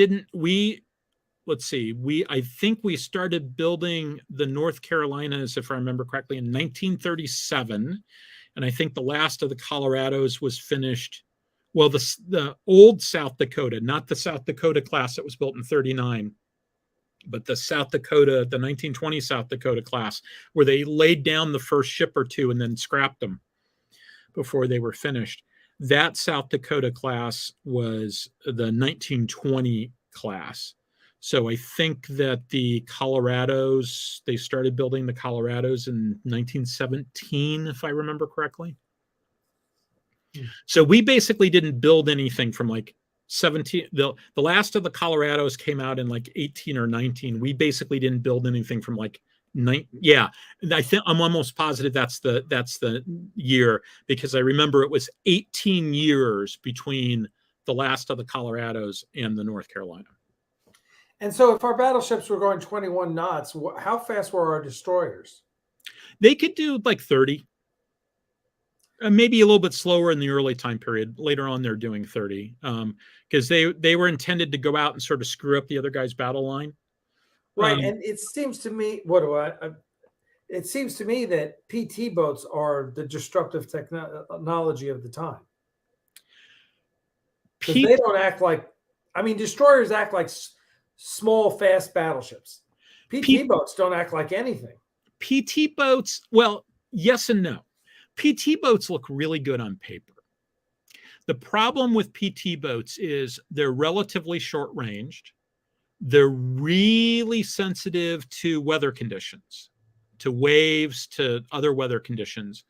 think we started building the North Carolinas, if I remember correctly, in 1937. And I think the last of the Colorados was finished. Well, the old South Dakota, not the South Dakota class that was built in 39, but the South Dakota, the 1920 South Dakota class, where they laid down the first ship or two and then scrapped them before they were finished. That South Dakota class was the 1920 class. So I think that the Colorados, they started building the Colorados in 1917, if I remember correctly. So we basically didn't build anything from like 17. The last of the Colorados came out in like 18 or 19. We basically didn't build anything from like 9. Yeah, I think I'm almost positive that's the year, because I remember it was 18 years between the last of the Colorados and the North Carolina. And so if our battleships were going 21 knots, how fast were our destroyers? They could do like 30. Maybe a little bit slower in the early time period. Later on, they're doing 30, because they were intended to go out and sort of screw up the other guy's battle line. Right, and it seems to me, it seems to me that PT boats are the disruptive technology of the time. Because they don't act like, I mean, destroyers act like small, fast battleships. PT boats don't act like anything. PT boats, well, yes and no. PT boats look really good on paper. The problem with PT boats is they're relatively short-ranged. They're really sensitive to weather conditions, to waves, to other weather conditions.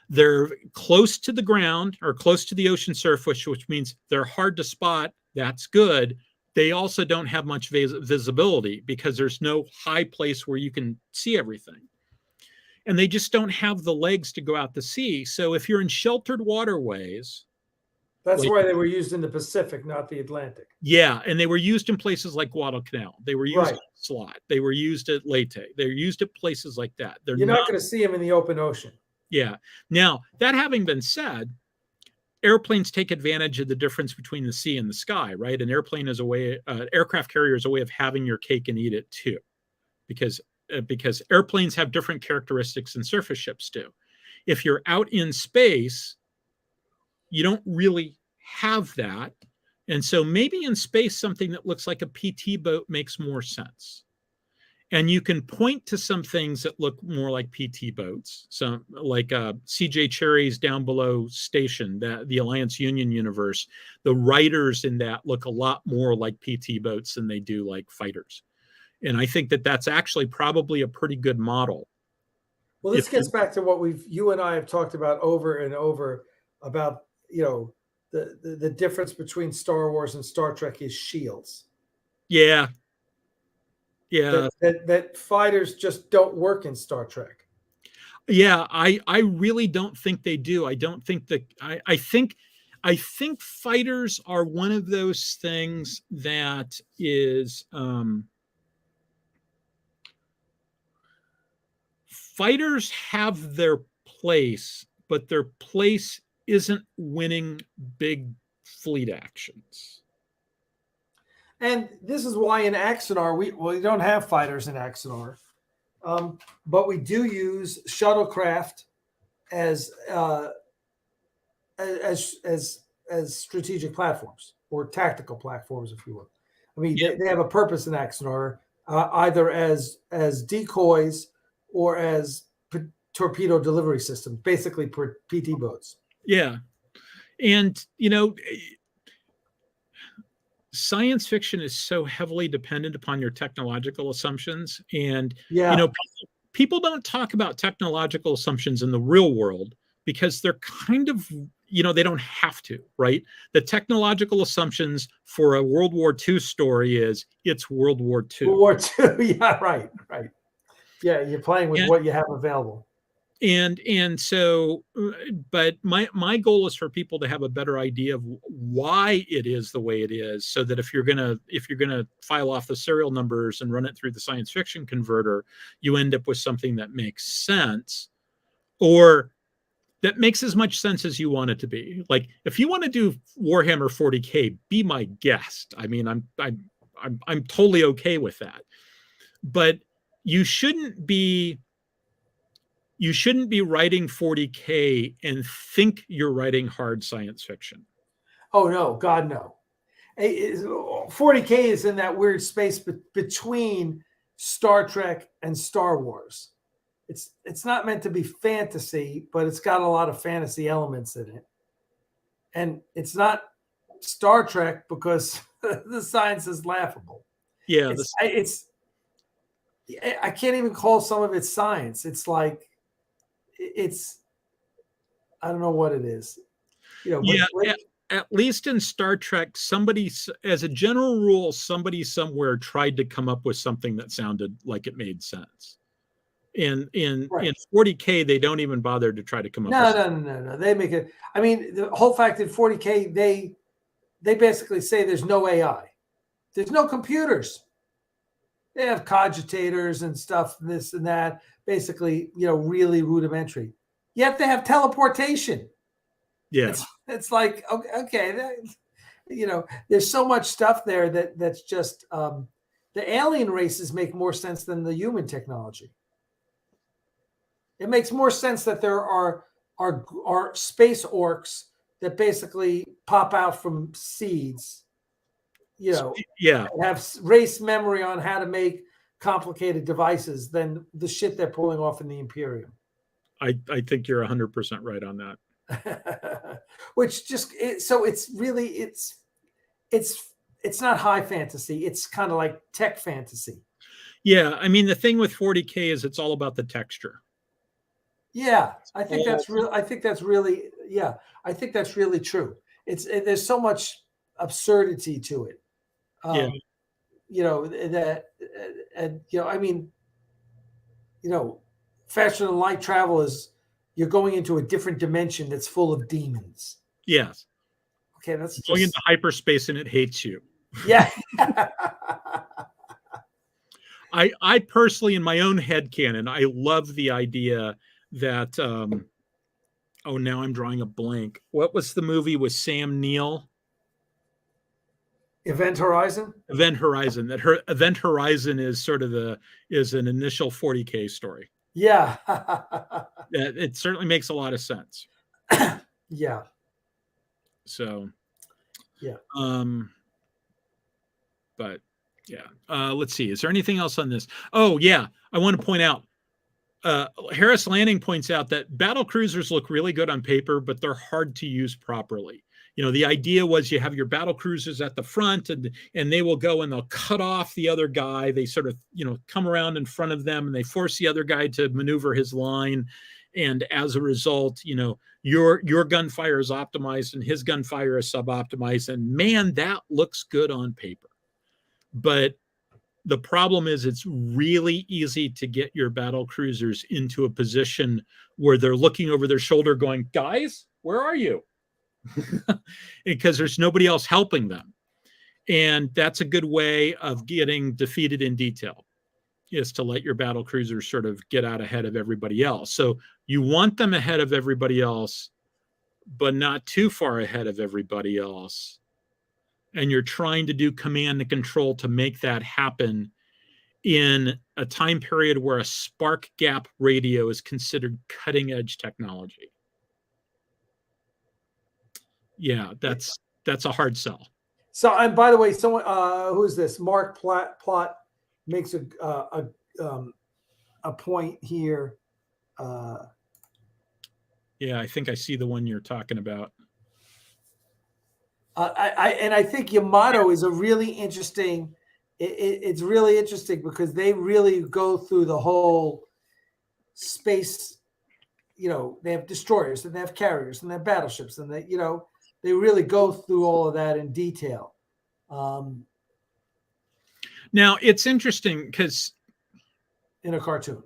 They're close to the ground or close to the ocean surface, which means they're hard to spot. That's good. They also don't have much visibility because there's no high place where you can see everything. And they just don't have the legs to go out to sea. So if you're in sheltered waterways... That's why they were used in the Pacific, not the Atlantic. Yeah, and they were used in places like Guadalcanal. They were used at Slot. They were used at Leyte. They were used at places like that. You're not going to see them in the open ocean. Yeah. Now, that having been said, airplanes take advantage of the difference between the sea and the sky, right? An airplane is a way, aircraft carrier is a way of having your cake and eat it too, because airplanes have different characteristics than surface ships do. If you're out in space, you don't really have that. And so maybe in space, something that looks like a PT boat makes more sense. And you can point to some things that look more like PT boats. So like CJ Cherry's Down Below Station, the Alliance Union universe, the writers in that look a lot more like PT boats than they do like fighters. And I think that that's actually probably a pretty good model. Well, this gets back to what you and I have talked about over and over about, the difference between Star Wars and Star Trek is shields. Yeah. Yeah. That fighters just don't work in Star Trek. Yeah, I really don't think they do. I don't think that I think fighters are one of those things that is fighters have their place, but their place isn't winning big fleet actions. And this is why in Axanar, we don't have fighters in Axanar, but we do use shuttlecraft as strategic platforms or tactical platforms, if you will. I mean, they have a purpose in Axanar, either as decoys or as torpedo delivery systems, basically PT boats. Yeah. And, science fiction is so heavily dependent upon your technological assumptions. And, Yeah. people don't talk about technological assumptions in the real world because they're kind of, they don't have to, right? The technological assumptions for a World War II story is it's World War II. World War II. Yeah, right. Yeah, you're playing with what you have available. And so, but my goal is for people to have a better idea of why it is the way it is, so that if you're gonna file off the serial numbers and run it through the science fiction converter, you end up with something that makes sense, or that makes as much sense as you want it to be. Like, if you want to do Warhammer 40K, be my guest. I mean, I'm totally okay with that, but you shouldn't be writing 40K and think you're writing hard science fiction. Oh no, God no. 40K is in that weird space between Star Trek and Star Wars. It's not meant to be fantasy, but it's got a lot of fantasy elements in it. And it's not Star Trek because the science is laughable. Yeah, I can't even call some of it science. It's like I don't know what it is. At least in Star Trek, somebody, as a general rule, somebody somewhere tried to come up with something that sounded like it made sense. In 40K, they don't even bother to try to come up with No. They make it. I mean, the whole fact in 40K, they basically say there's no AI. There's no computers. They have cogitators and stuff, this and that, basically, really rudimentary. Yet they have teleportation. Yeah. It's like, okay, there's so much stuff there that's just the alien races make more sense than the human technology. It makes more sense that there are space orcs that basically pop out from seeds, have race memory on how to make complicated devices than the shit they're pulling off in the Imperium. I think you're 100% right on that. Which just so it's really it's not high fantasy. It's kind of like tech fantasy. Yeah, I mean, the thing with 40K is it's all about the texture. Yeah, I think that's real. I think that's really true. There's so much absurdity to it. Faster than light travel is you're going into a different dimension that's full of demons. Yes. Okay, that's going into hyperspace and it hates you. Yeah. I personally, in my own headcanon, I love the idea that now I'm drawing a blank. What was the movie with Sam Neill? Event Horizon? Event Horizon. Event Horizon is sort of an initial 40K story. Yeah. It certainly makes a lot of sense. Yeah. So, yeah. But yeah. Let's see. Is there anything else on this? Oh, yeah. I want to point out, Harris Lanning points out that battle cruisers look really good on paper, but they're hard to use properly. The idea was you have your battle cruisers at the front and they will go and they'll cut off the other guy. They sort of, come around in front of them and they force the other guy to maneuver his line. And as a result, your gunfire is optimized and his gunfire is sub-optimized. And man, that looks good on paper. But the problem is it's really easy to get your battle cruisers into a position where they're looking over their shoulder going, guys, where are you? Because there's nobody else helping them. And that's a good way of getting defeated in detail, is to let your battle cruisers sort of get out ahead of everybody else. So you want them ahead of everybody else, but not too far ahead of everybody else. And you're trying to do command and control to make that happen in a time period where a spark gap radio is considered cutting edge technology. Yeah, that's a hard sell. So, and by the way, someone who is this? Mark Plot makes a point here. Yeah, I think I see the one you're talking about. I think Yamato is a really interesting. It's really interesting because they really go through the whole space. They have destroyers and they have carriers and they have battleships and they really go through all of that in detail. Now it's interesting because in a cartoon,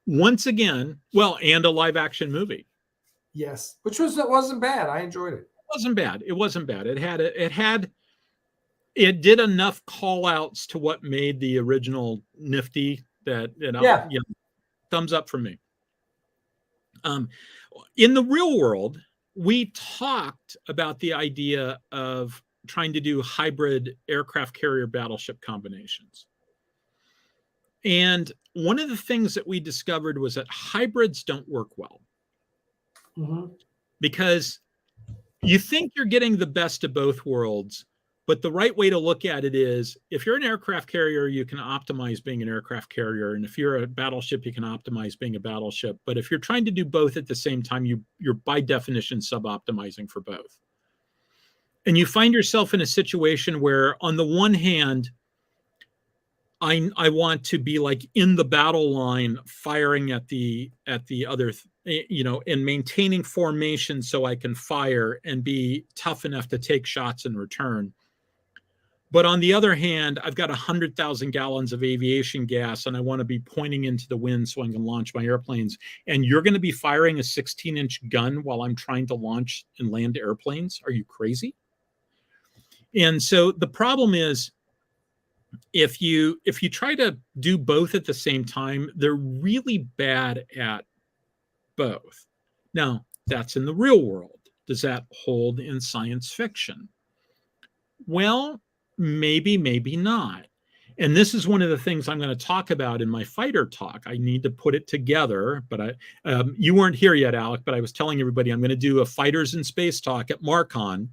once again, well, and a live action movie. Yes, which wasn't bad. I enjoyed it. It wasn't bad. It wasn't bad. It did enough call outs to what made the original nifty that thumbs up from me. In the real world, we talked about the idea of trying to do hybrid aircraft carrier battleship combinations. And one of the things that we discovered was that hybrids don't work well. Because you think you're getting the best of both worlds, but the right way to look at it is if you're an aircraft carrier, you can optimize being an aircraft carrier. And if you're a battleship, you can optimize being a battleship. But if you're trying to do both at the same time, you're by definition sub-optimizing for both. And you find yourself in a situation where on the one hand, I want to be like in the battle line firing at the other, and maintaining formation so I can fire and be tough enough to take shots in return. But on the other hand, I've got 100,000 gallons of aviation gas and I want to be pointing into the wind so I can launch my airplanes. And you're going to be firing a 16-inch gun while I'm trying to launch and land airplanes? Are you crazy? And so the problem is, if you try to do both at the same time, they're really bad at both. Now, that's in the real world. Does that hold in science fiction? Well, maybe not. And this is one of the things I'm going to talk about in my fighter talk. I need to put it together, but you weren't here yet, Alec, but I was telling everybody I'm going to do a fighters in space talk at Marcon.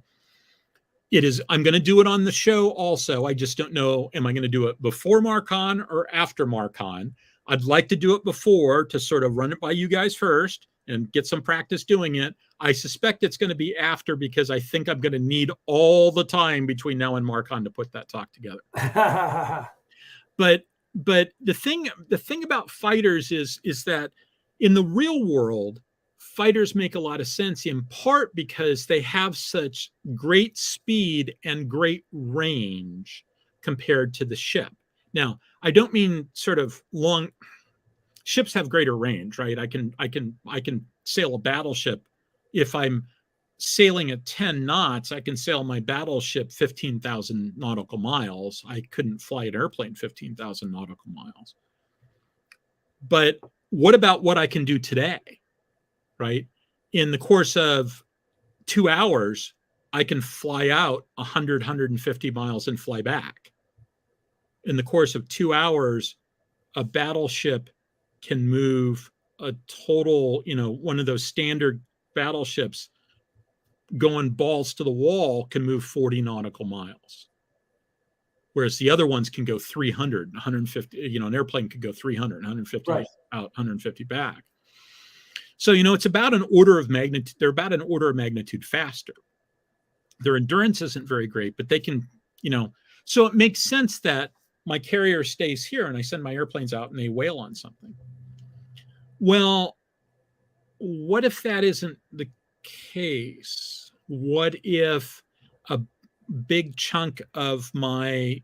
I'm going to do it on the show also. I just don't know, am I going to do it before Marcon or after Marcon? I'd like to do it before to sort of run it by you guys first and get some practice doing it. I suspect it's going to be after because I think I'm going to need all the time between now and Marcon to put that talk together. But the thing about fighters is that in the real world, fighters make a lot of sense in part because they have such great speed and great range compared to the ship. Now, I don't mean sort of long. Ships have greater range, right? I can sail a battleship. If I'm sailing at 10 knots, I can sail my battleship 15,000 nautical miles. I couldn't fly an airplane 15,000 nautical miles. But what about what I can do today? Right? In the course of 2 hours, I can fly out 100, 150 miles and fly back. In the course of 2 hours, a battleship can move a total, one of those standard battleships going balls to the wall can move 40 nautical miles. Whereas the other ones can go 300, 150, an airplane could go 300, 150 out, 150 back. So, it's about an order of magnitude. They're about an order of magnitude faster. Their endurance isn't very great, but they can, so it makes sense that my carrier stays here and I send my airplanes out and they whale on something. Well, what if that isn't the case? What if a big chunk of my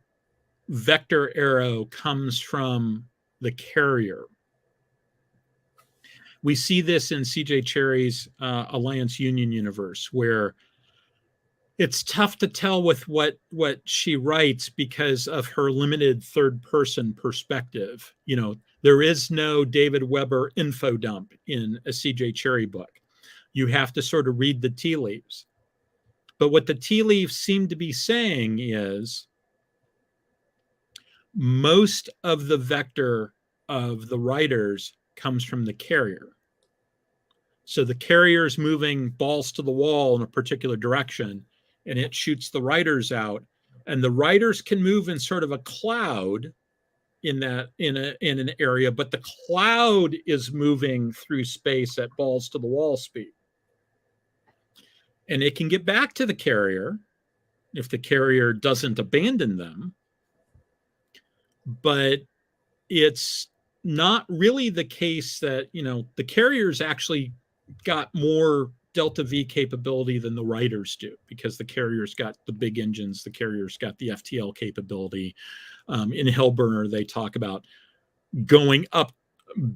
vector arrow comes from the carrier? We see this in CJ Cherry's Alliance Union universe, where it's tough to tell with what she writes because of her limited third-person perspective. There is no David Weber info dump in a CJ Cherry book. You have to sort of read the tea leaves. But what the tea leaves seem to be saying is most of the vector of the writers comes from the carrier. So the carrier is moving balls to the wall in a particular direction, and it shoots the writers out. And the writers can move in sort of a cloud in an area, but the cloud is moving through space at balls to the wall speed. And it can get back to the carrier, if the carrier doesn't abandon them. But it's not really the case that, the carriers actually got more Delta V capability than the Riders do, because the carriers got the big engines, the carriers got the FTL capability. In Hellburner, they talk about going up,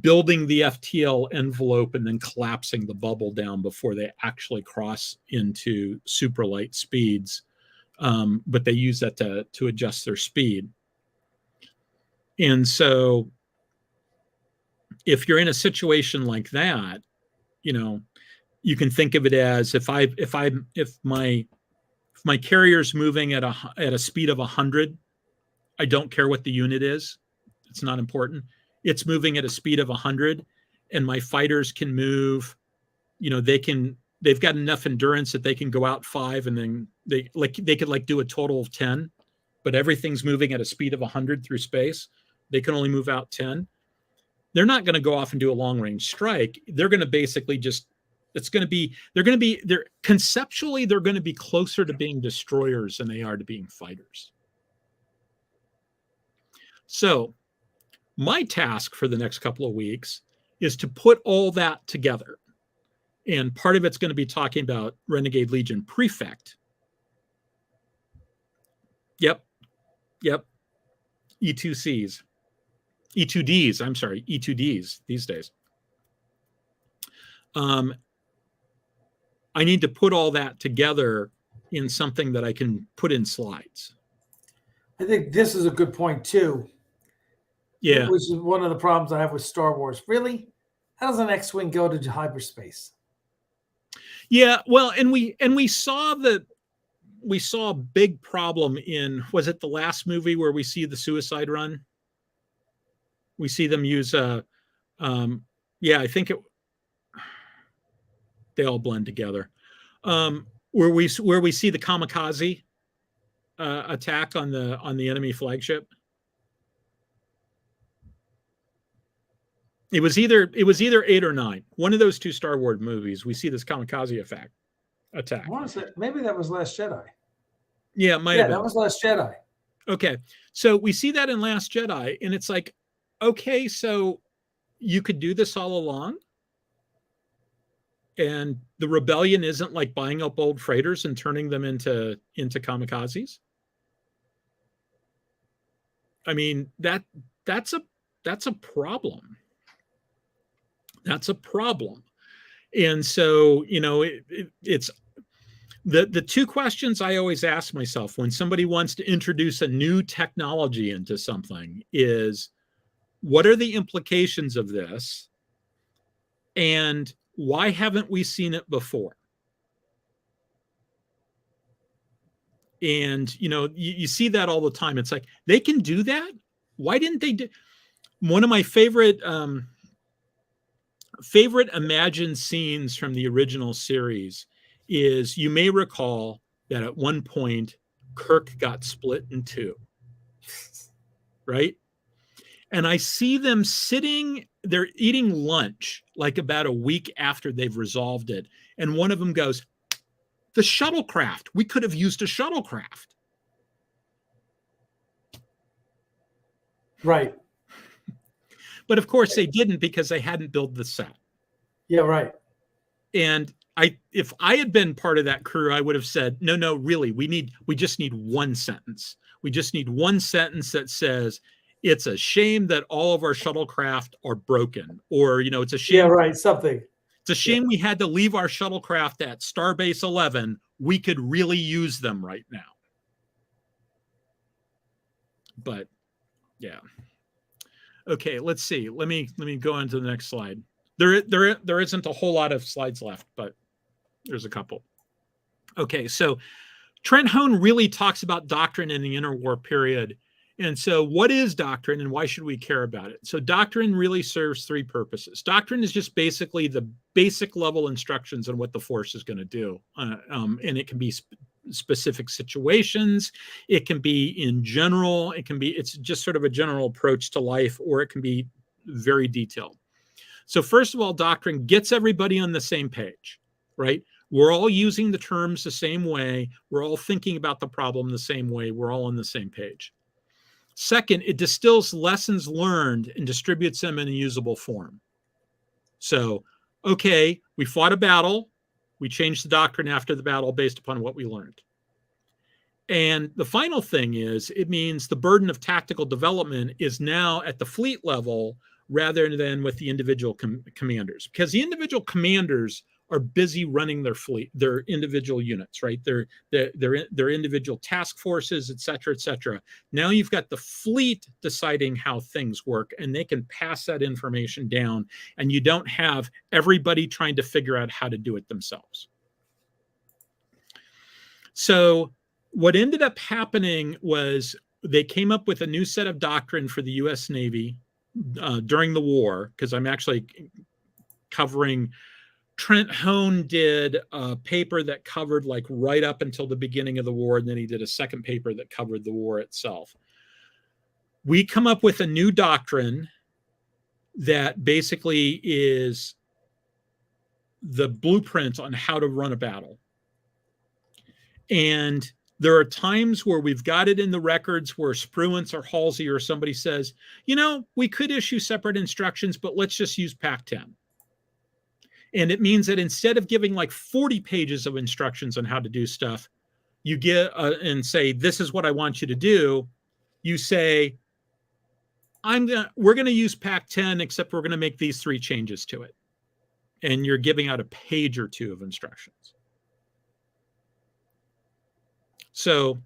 building the FTL envelope, and then collapsing the bubble down before they actually cross into superlight speeds. But they use that to adjust their speed. And so if you're in a situation like that, you can think of it as if my carrier's moving at a speed of 100, I don't care what the unit is. It's not important. It's moving at a speed of 100, and my fighters can move, they've got enough endurance that they can go out 5, and then they could do a total of 10, but everything's moving at a speed of 100 through space. They can only move out 10. They're not going to go off and do a long range strike. They're going to basically conceptually, they're going to be closer to being destroyers than they are to being fighters. So my task for the next couple of weeks is to put all that together. And part of it's going to be talking about Renegade Legion Prefect. Yep. E2Cs. E2Ds, I'm sorry, E2Ds these days. I need to put all that together in something that I can put in slides. I think this is a good point too. Yeah. Which is one of the problems I have with Star Wars. Really? How does an X-Wing go to hyperspace? Yeah, well, and we saw a big problem in, was it the last movie where we see the suicide run? We see them use I think they all blend together. Where we see the kamikaze attack on the enemy flagship. It was either 8 or 9. One of those two Star Wars movies, we see this kamikaze attack. I want to say maybe that was Last Jedi. Yeah, it might have been. That was Last Jedi. Okay, so we see that in Last Jedi, and it's like, okay, so you could do this all along, and the rebellion isn't like buying up old freighters and turning them into kamikazes. I mean, that's a problem. That's a problem. And so, it's the two questions I always ask myself when somebody wants to introduce a new technology into something is, what are the implications of this? And why haven't we seen it before? And, you see that all the time. It's like, they can do that. Why didn't they do? One of my favorite imagined scenes from the original series is, you may recall that at one point Kirk got split in two, right? And I see them they're eating lunch like about a week after they've resolved it. And one of them goes, the shuttlecraft, we could have used a shuttlecraft. Right. But of course they didn't, because they hadn't built the set. Yeah, right. And if I had been part of that crew, I would have said, no, really, we just need one sentence. We just need one sentence that says, it's a shame that all of our shuttlecraft are broken, or, it's a shame. Yeah, right. Something. It's a shame we had to leave our shuttlecraft at Starbase 11. We could really use them right now. But yeah. Okay, let's see. Let me go on to the next slide. There isn't a whole lot of slides left, but there's a couple. Okay, so Trent Hone really talks about doctrine in the interwar period. And so what is doctrine and why should we care about it? So doctrine really serves three purposes. Doctrine is just basically the basic level instructions on what the force is going to do. And it can be specific situations. It can be in general. It's just sort of a general approach to life, or it can be very detailed. So first of all, doctrine gets everybody on the same page, right? We're all using the terms the same way. We're all thinking about the problem the same way. We're all on the same page. Second, it distills lessons learned and distributes them in a usable form. So, okay, we fought a battle. We changed the doctrine after the battle based upon what we learned. And the final thing is, it means the burden of tactical development is now at the fleet level rather than with the individual commanders, because the individual commanders are busy running their fleet, their individual units, right? Their individual task forces, et cetera, et cetera. Now you've got the fleet deciding how things work, and they can pass that information down, and you don't have everybody trying to figure out how to do it themselves. So what ended up happening was they came up with a new set of doctrine for the U.S. Navy during the war, because I'm actually covering. Trent Hone did a paper that covered like right up until the beginning of the war, and then he did a second paper that covered the war itself. We come up with a new doctrine that basically is the blueprint on how to run a battle. And there are times where we've got it in the records where Spruance or Halsey or somebody says, you know, we could issue separate instructions, but let's just use PAC-10. And it means that instead of giving like 40 pages of instructions on how to do stuff, you get and say, this is what I want you to do. You say, we're going to use PAC-10, except we're going to make these 3 changes to it. And you're giving out a page or 2 of instructions. So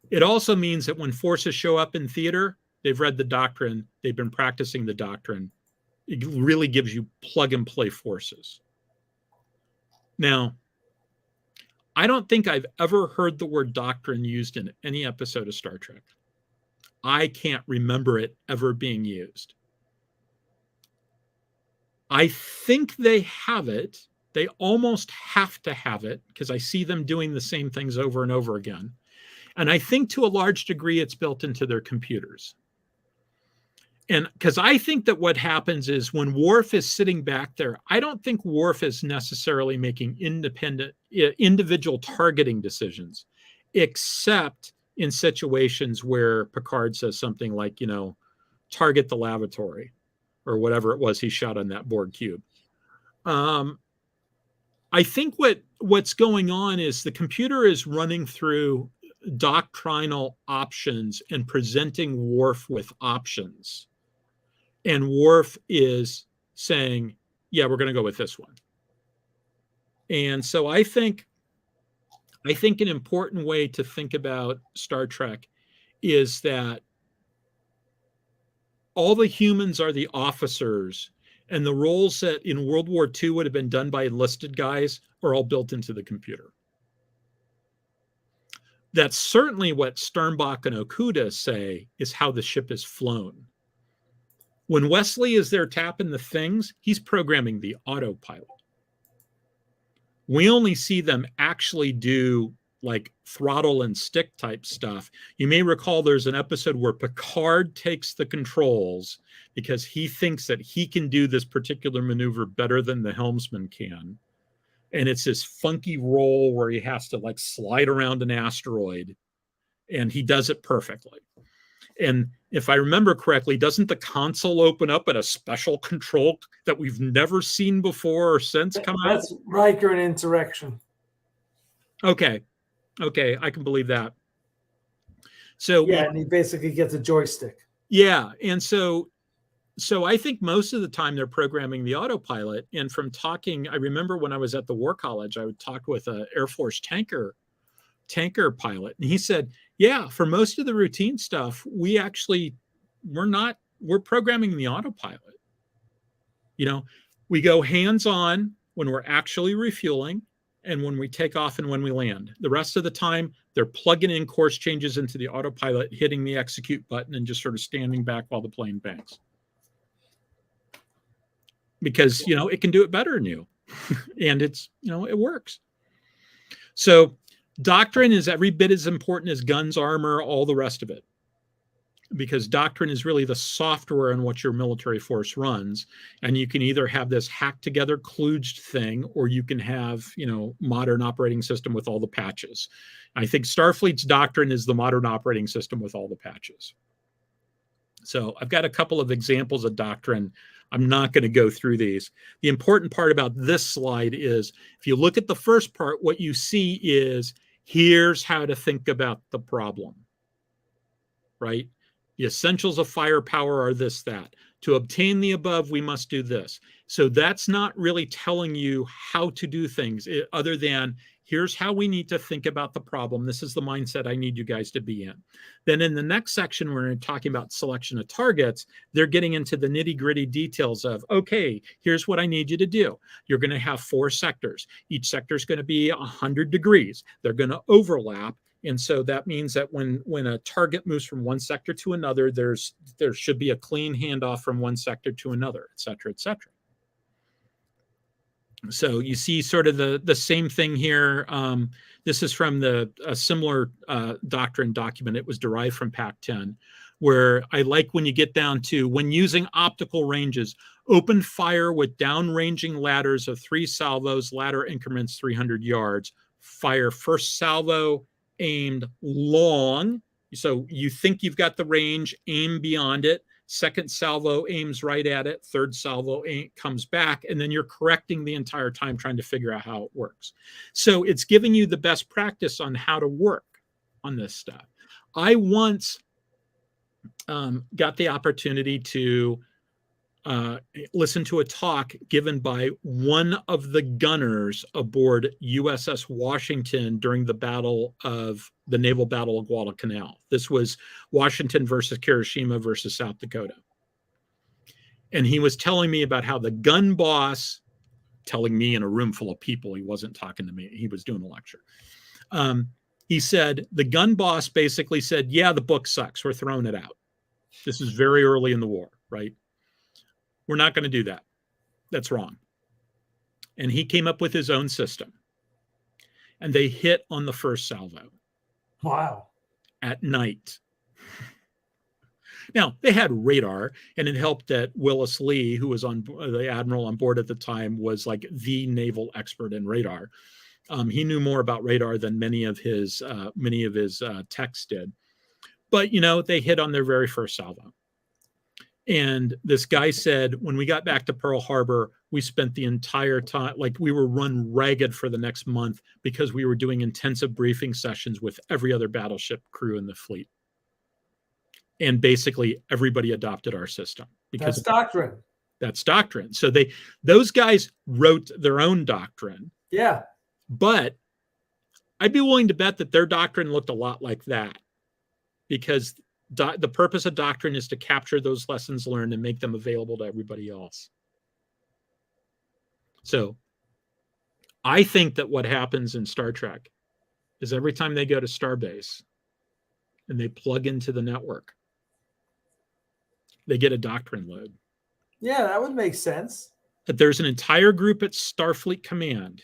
it also means that when forces show up in theater, they've read the doctrine, they've been practicing the doctrine. It really gives you plug and play forces. Now, I don't think I've ever heard the word doctrine used in any episode of Star Trek. I can't remember it ever being used. I think they have it. They almost have to have it because I see them doing the same things over and over again. And I think to a large degree, it's built into their computers. And because I think that what happens is when Worf is sitting back there, I don't think Worf is necessarily making individual targeting decisions, except in situations where Picard says something like, you know, target the lavatory or whatever it was he shot on that Borg cube. I think what's going on is the computer is running through doctrinal options and presenting Worf with options. And Worf is saying, yeah, we're going to go with this one. And so I think an important way to think about Star Trek is that all the humans are the officers, and the roles that in World War II would have been done by enlisted guys are all built into the computer. That's certainly what Sternbach and Okuda say is how the ship is flown. When Wesley is there tapping the things, he's programming the autopilot. We only see them actually do like throttle and stick type stuff. You may recall there's an episode where Picard takes the controls because he thinks that he can do this particular maneuver better than the helmsman can. And it's this funky roll where he has to like slide around an asteroid, and he does it perfectly. And if I remember correctly, doesn't the console open up at a special control that we've never seen before or since come out? That's Riker and Insurrection. Okay, I can believe that. So yeah, and he basically gets a joystick. Yeah, and so I think most of the time they're programming the autopilot. And from talking, I remember when I was at the War College, I would talk with an Air Force tanker pilot, and he said, yeah, for most of the routine stuff, we're programming the autopilot. You know, we go hands-on when we're actually refueling and when we take off and when we land. The rest of the time, they're plugging in course changes into the autopilot, hitting the execute button, and just sort of standing back while the plane banks. Because, you know, it can do it better than you. And it's, you know, it works. So doctrine is every bit as important as guns, armor, all the rest of it. because doctrine is really the software in what your military force runs. And you can either have this hacked together kludged thing, or you can have, modern operating system with all the patches. I think Starfleet's doctrine is the modern operating system with all the patches. So I've got a couple of examples of doctrine. I'm not going to go through these. The important part about this slide is, if you look at the first part, what you see is, here's how to think about the problem, right? The essentials of firepower are this, that. To obtain the above, we must do this. So that's not really telling you how to do things, other than, here's how we need to think about the problem. This is the mindset I need you guys to be in. Then in the next section, we're talking about selection of targets. They're getting into the nitty-gritty details of, okay, here's what I need you to do. You're going to have 4 sectors. Each sector is going to be 100 degrees. They're going to overlap. And so that means that when a target moves from one sector to another, there should be a clean handoff from one sector to another, et cetera, et cetera. So you see sort of the same thing here. This is from a similar doctrine document. It was derived from Pac-10, where I like when you get down to, when using optical ranges, open fire with downranging ladders of 3 salvos, ladder increments 300 yards. Fire first salvo aimed long. So you think you've got the range, aim beyond it. Second salvo aims right at it. Third salvo comes back. And then you're correcting the entire time trying to figure out how it works. So it's giving you the best practice on how to work on this stuff. I once got the opportunity to listen to a talk given by one of the gunners aboard USS Washington during the naval battle of Guadalcanal. This was Washington versus Hiroshima versus South Dakota. And he was telling me about how the gun boss, telling me in a room full of people, he wasn't talking to me, he was doing a lecture. He said, the gun boss basically said, yeah, the book sucks, we're throwing it out. This is very early in the war, right? We're not going to do that. That's wrong. And he came up with his own system. And they hit on the first salvo. Wow. At night. Now, they had radar, and it helped that Willis Lee, who was the admiral on board at the time, was like the naval expert in radar. He knew more about radar than many of his techs did. But, they hit on their very first salvo. And this guy said, when we got back to Pearl Harbor, we spent the entire time, like we were run ragged for the next month because we were doing intensive briefing sessions with every other battleship crew in the fleet. And basically everybody adopted our system. Because that's doctrine. That's doctrine. So those guys wrote their own doctrine. Yeah. But I'd be willing to bet that their doctrine looked a lot like that, because the purpose of doctrine is to capture those lessons learned and make them available to everybody else. So I think that what happens in Star Trek is every time they go to Starbase and they plug into the network, they get a doctrine load. Yeah, that would make sense. But there's an entire group at Starfleet Command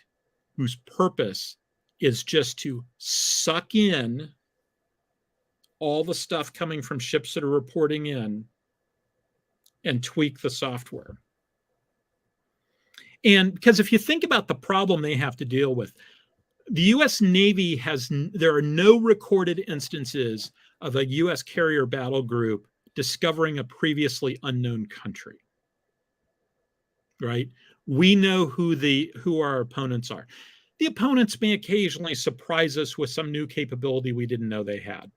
whose purpose is just to suck in all the stuff coming from ships that are reporting in and tweak the software. And because if you think about the problem they have to deal with, the U.S. Navy there are no recorded instances of a U.S. carrier battle group discovering a previously unknown country, right? We know who our opponents are. The opponents may occasionally surprise us with some new capability we didn't know they had.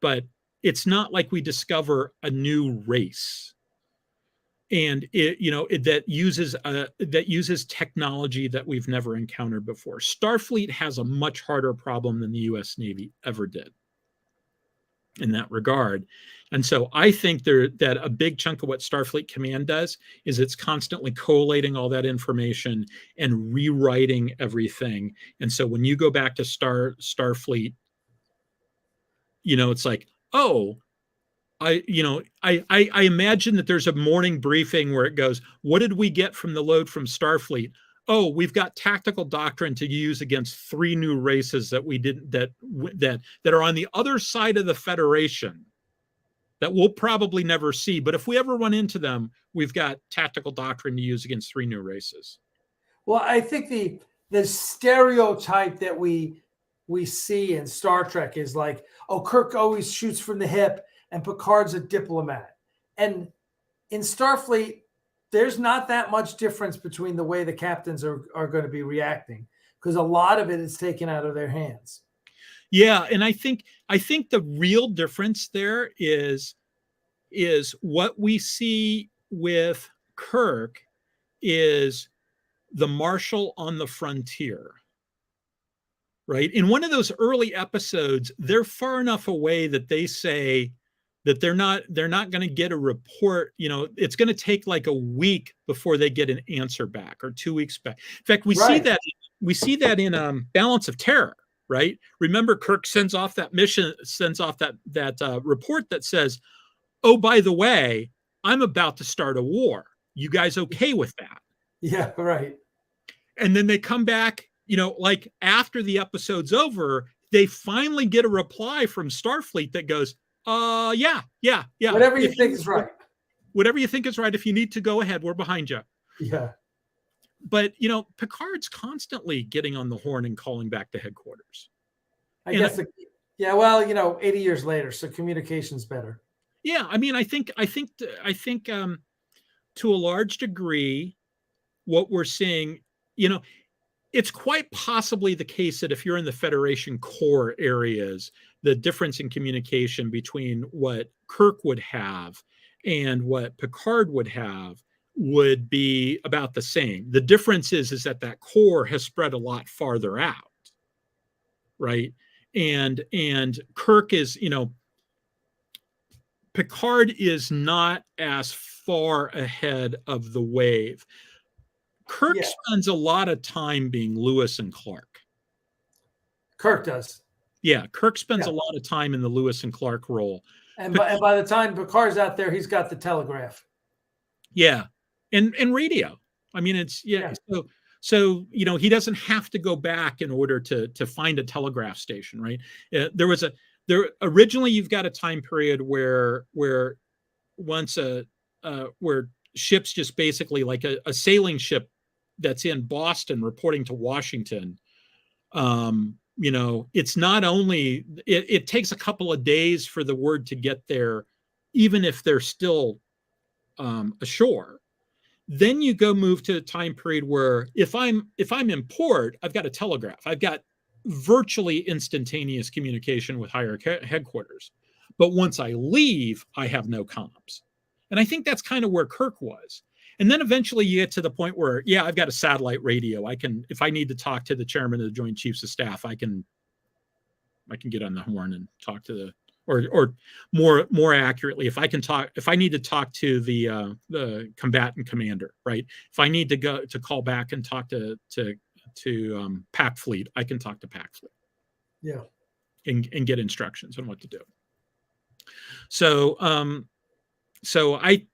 But it's not like we discover a new race, and that uses technology that we've never encountered before. Starfleet has a much harder problem than the U.S. Navy ever did in that regard. And so I think that a big chunk of what Starfleet Command does is it's constantly collating all that information and rewriting everything. And so when you go back to Starfleet, it's like, oh, I imagine that there's a morning briefing where it goes, what did we get from the load from Starfleet? Oh, we've got tactical doctrine to use against 3 new races that we didn't, that are on the other side of the Federation that we'll probably never see. But if we ever run into them, we've got tactical doctrine to use against 3 new races. Well, I think the stereotype that we see in Star Trek is like, oh, Kirk always shoots from the hip and Picard's a diplomat. And in Starfleet, there's not that much difference between the way the captains are going to be reacting, because a lot of it is taken out of their hands. Yeah, and I think the real difference there is what we see with Kirk is the marshal on the frontier, right? In one of those early episodes, they're far enough away that they say that they're not going to get a report. You know, it's going to take like a week before they get an answer back, or 2 weeks back. In fact, we see that in Balance of Terror, right? Remember, Kirk sends off that report that says, "Oh, by the way, I'm about to start a war. You guys okay with that?" Yeah, right. And then they come back, you know, like after the episode's over, they finally get a reply from Starfleet that goes, yeah. Whatever you think is right. Whatever you think is right. If you need to go ahead, we're behind you. Yeah. But, you know, Picard's constantly getting on the horn and calling back to headquarters. I guess, well, you know, 80 years later, so communication's better. Yeah. I mean, I think to a large degree, what we're seeing, you know, it's quite possibly the case that if you're in the Federation core areas, the difference in communication between what Kirk would have and what Picard would have would be about the same. The difference is that core has spread a lot farther out, right? And Kirk is, you know, Picard is not as far ahead of the wave. Kirk spends a lot of time being Lewis and Clark. Kirk does. Yeah, Kirk spends a lot of time in the Lewis and Clark role. And by the time Picard's out there, he's got the telegraph. Yeah, and radio. I mean, it's So you know, he doesn't have to go back in order to find a telegraph station, right? Originally you've got a time period where once where ships just basically like a sailing ship that's in Boston reporting to Washington, you know, it's not only it takes a couple of days for the word to get there, even if they're still ashore. Then you go move to a time period where if I'm in port, I've got a telegraph. I've got virtually instantaneous communication with higher headquarters. But once I leave, I have no comms. And I think that's kind of where Kirk was. And then eventually you get to the point where, yeah, I've got a satellite radio. I can, if I need to talk to the chairman of the Joint Chiefs of Staff, I can get on the horn and talk to the, or more accurately, if I need to talk to the combatant commander, right? If I need to go to call back and talk to Pac Fleet, I can talk to Pac Fleet. Yeah. And get instructions on what to do. So I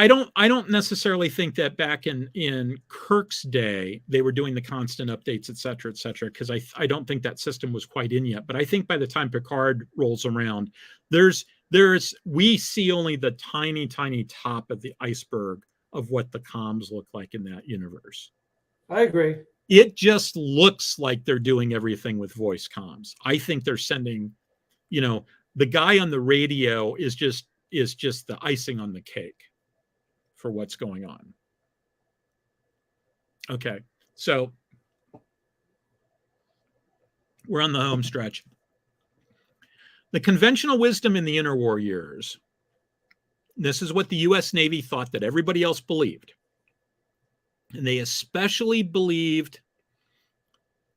don't necessarily think that back in Kirk's day they were doing the constant updates, et cetera, because I don't think that system was quite in yet. But I think by the time Picard rolls around, we see only the tiny top of the iceberg of what the comms look like in that universe. I agree. It just looks like they're doing everything with voice comms. I think they're sending, you know, the guy on the radio is just the icing on the cake for what's going on. Okay, so we're on the home stretch. The conventional wisdom in the interwar years, this is what the U.S. Navy thought that everybody else believed. And they especially believed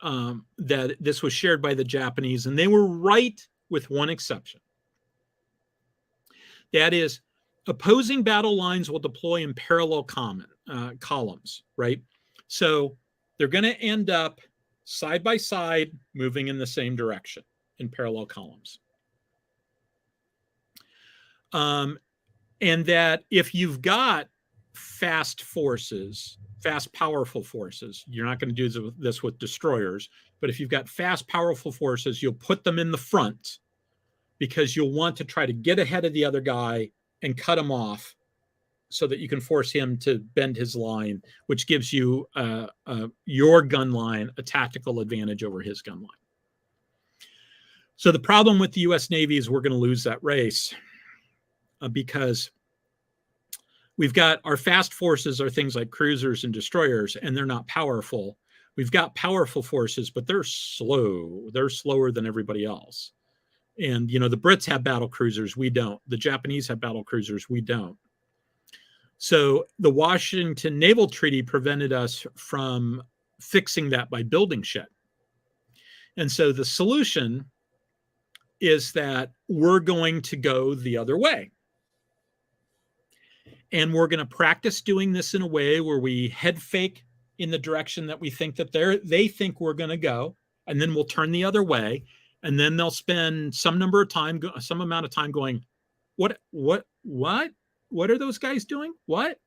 that this was shared by the Japanese, and they were right with one exception. That is, opposing battle lines will deploy in parallel columns, right? So they're going to end up side by side, moving in the same direction in parallel columns. And that if you've got fast, powerful forces, you're not going to do this with destroyers, but if you've got fast, powerful forces, you'll put them in the front because you'll want to try to get ahead of the other guy and cut him off so that you can force him to bend his line, which gives you your gun line a tactical advantage over his gun line. So the problem with the U.S. Navy is we're going to lose that race because we've got our fast forces are things like cruisers and destroyers, and they're not powerful. We've got powerful forces, but they're slow. They're slower than everybody else. And, you know, the Brits have battle cruisers. We don't. The Japanese have battle cruisers. We don't. So the Washington Naval Treaty prevented us from fixing that by building shit. And so the solution is that we're going to go the other way. And we're going to practice doing this in a way where we head fake in the direction that we think that they think we're going to go, and then we'll turn the other way, and then they'll spend some amount of time going, what are those guys doing? What?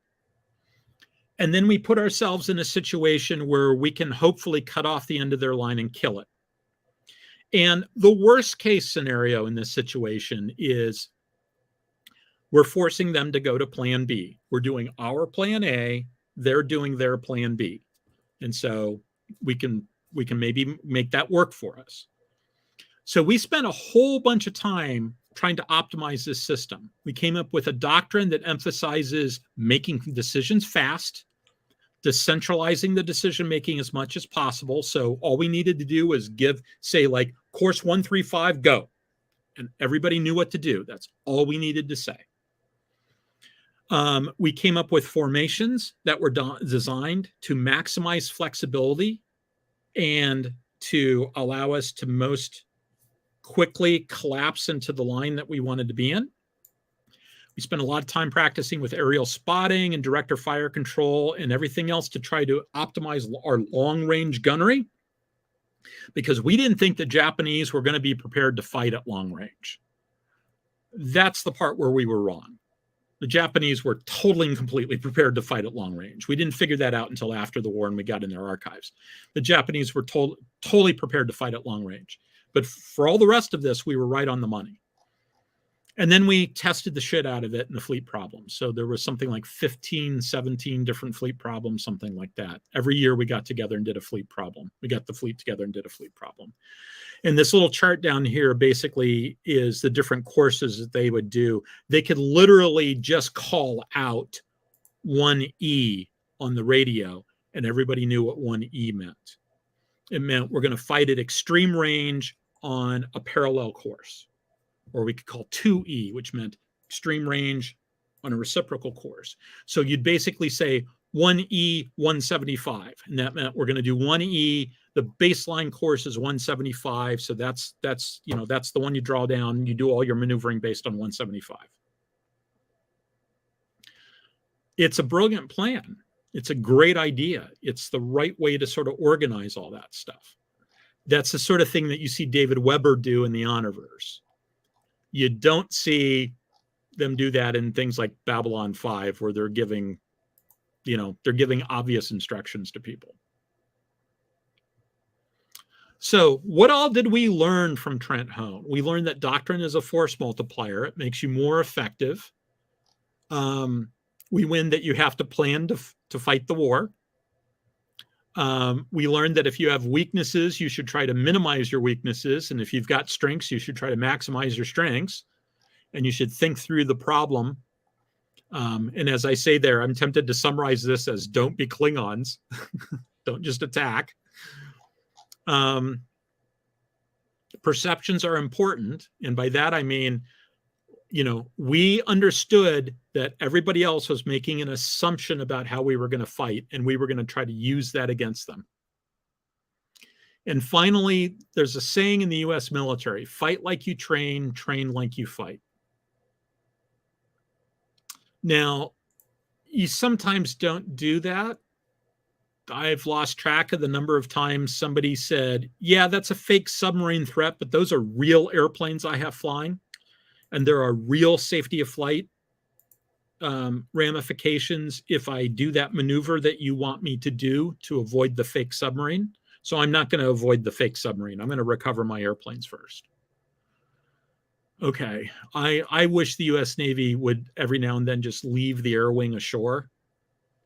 And then we put ourselves in a situation where we can hopefully cut off the end of their line and kill it. And the worst case scenario in this situation is we're forcing them to go to plan B. We're doing our plan A, they're doing their plan B. And so we can maybe make that work for us. So we spent a whole bunch of time trying to optimize this system. We came up with a doctrine that emphasizes making decisions fast, decentralizing the decision-making as much as possible. So all we needed to do was say like course 135, go. And everybody knew what to do. That's all we needed to say. We came up with formations that were designed to maximize flexibility and to allow us to most quickly collapse into the line that we wanted to be in. We spent a lot of time practicing with aerial spotting and director fire control and everything else to try to optimize our long-range gunnery, because we didn't think the Japanese were going to be prepared to fight at long range. That's the part where we were wrong. The Japanese were totally and completely prepared to fight at long range. We didn't figure that out until after the war and we got in their archives. The Japanese were totally prepared to fight at long range. But for all the rest of this, we were right on the money. And then we tested the shit out of it in the fleet problems. So there was something like 15, 17 different fleet problems, something like that. Every year we got together and did a fleet problem. We got the fleet together and did a fleet problem. And this little chart down here basically is the different courses that they would do. They could literally just call out 1E on the radio, and everybody knew what 1E meant. It meant we're going to fight at extreme range on a parallel course. Or we could call 2E, which meant extreme range on a reciprocal course. So you'd basically say 1E 175, and that meant we're going to do 1E. The baseline course is 175, so that's the one you draw down. You do all your maneuvering based on 175. It's a brilliant plan. It's a great idea. It's the right way to sort of organize all that stuff. That's the sort of thing that you see David Weber do in the Honorverse. You don't see them do that in things like Babylon 5, where they're giving obvious instructions to people. So what all did we learn from Trent Hone? We learned that doctrine is a force multiplier. It makes you more effective. We learned that you have to plan to fight the war. We learned that if you have weaknesses, you should try to minimize your weaknesses. And if you've got strengths, you should try to maximize your strengths. And you should think through the problem. And as I say there, I'm tempted to summarize this as don't be Klingons. Don't just attack. Perceptions are important. And by that, I mean, we understood that everybody else was making an assumption about how we were going to fight, and we were going to try to use that against them. And finally, there's a saying in the U.S. military: fight like you train, train like you fight. Now, you sometimes don't do that. I've lost track of the number of times somebody said, yeah, that's a fake submarine threat, but those are real airplanes I have flying. And there are real safety of flight ramifications if I do that maneuver that you want me to do to avoid the fake submarine. So I'm not going to avoid the fake submarine. I'm going to recover my airplanes first. Okay. I wish the U.S. Navy would every now and then just leave the air wing ashore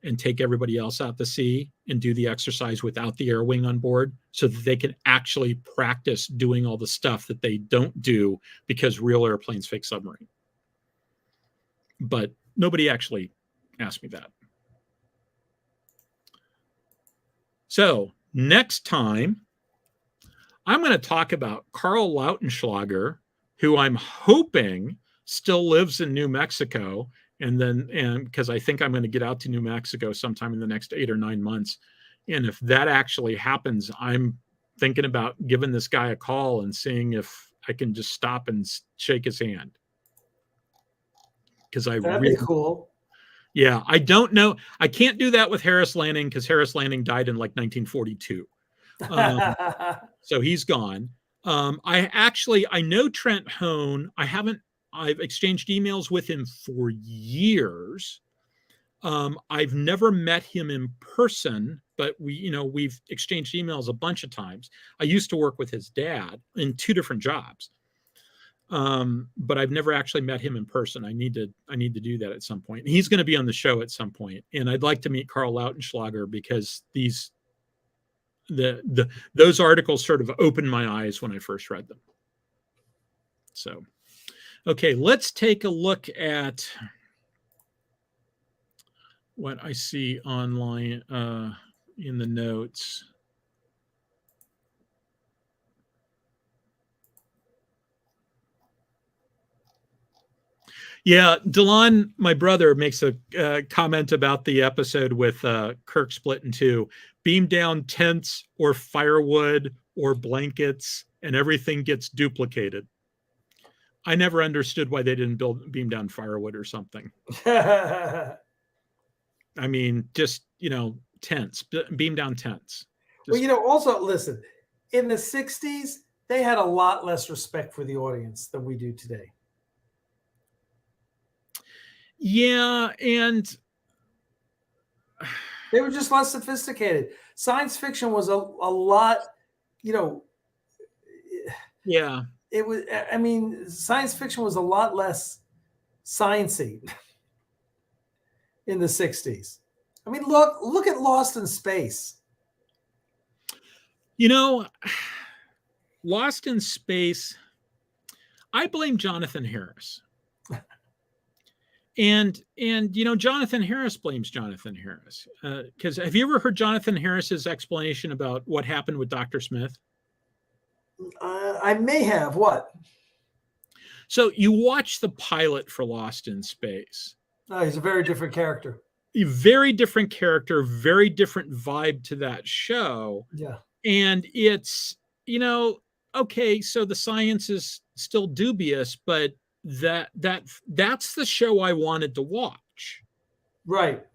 and take everybody else out to sea and do the exercise without the air wing on board so that they can actually practice doing all the stuff that they don't do because real airplanes fake submarine. But nobody actually asked me that. So next time, I'm going to talk about Karl Lautenschlager, who I'm hoping still lives in New Mexico. And because I think I'm going to get out to New Mexico sometime in the next 8 or 9 months. And if that actually happens, I'm thinking about giving this guy a call and seeing if I can just stop and shake his hand. Because that'd be cool. Yeah, I don't know. I can't do that with Harris Lanning because Harris Lanning died in like 1942. So he's gone. I know Trent Hone. I've exchanged emails with him for years. I've never met him in person, but we've exchanged emails a bunch of times. I used to work with his dad in 2 different jobs. But I've never actually met him in person. I need to do that at some point. He's going to be on the show at some point, and I'd like to meet Karl Lautenschlager because those articles sort of opened my eyes when I first read them. So, okay, let's take a look at what I see online in the notes. Yeah, Delon, my brother, makes a comment about the episode with Kirk split in 2. Beam down tents or firewood or blankets, and everything gets duplicated. I never understood why they didn't beam down firewood or something. I mean, just, tents, beam down tents. Well, also, listen, in the 60s, they had a lot less respect for the audience than we do today. Yeah, and they were just less sophisticated. Science fiction was a lot, Yeah. It was. I mean, science fiction was a lot less sciencey in the 60s. I mean, look at Lost in Space. Lost in Space, I blame Jonathan Harris. And Jonathan Harris blames Jonathan Harris. Because have you ever heard Jonathan Harris's explanation about what happened with Dr. Smith? I may have. What? So you watch the pilot for Lost in Space. Oh, he's a very different character. A very different character, very different vibe to that show. Yeah. And it's, okay, so the science is still dubious, but that's the show I wanted to watch. Right.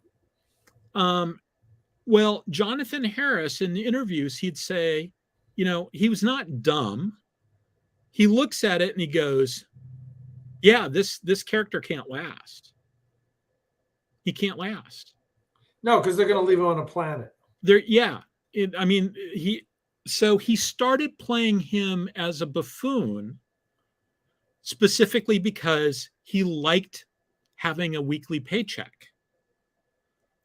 Well, Jonathan Harris in the interviews, he'd say, he was not dumb. He looks at it and he goes, yeah, this character can't last. He can't last. No, because they're going to leave him on a planet. So he started playing him as a buffoon specifically because he liked having a weekly paycheck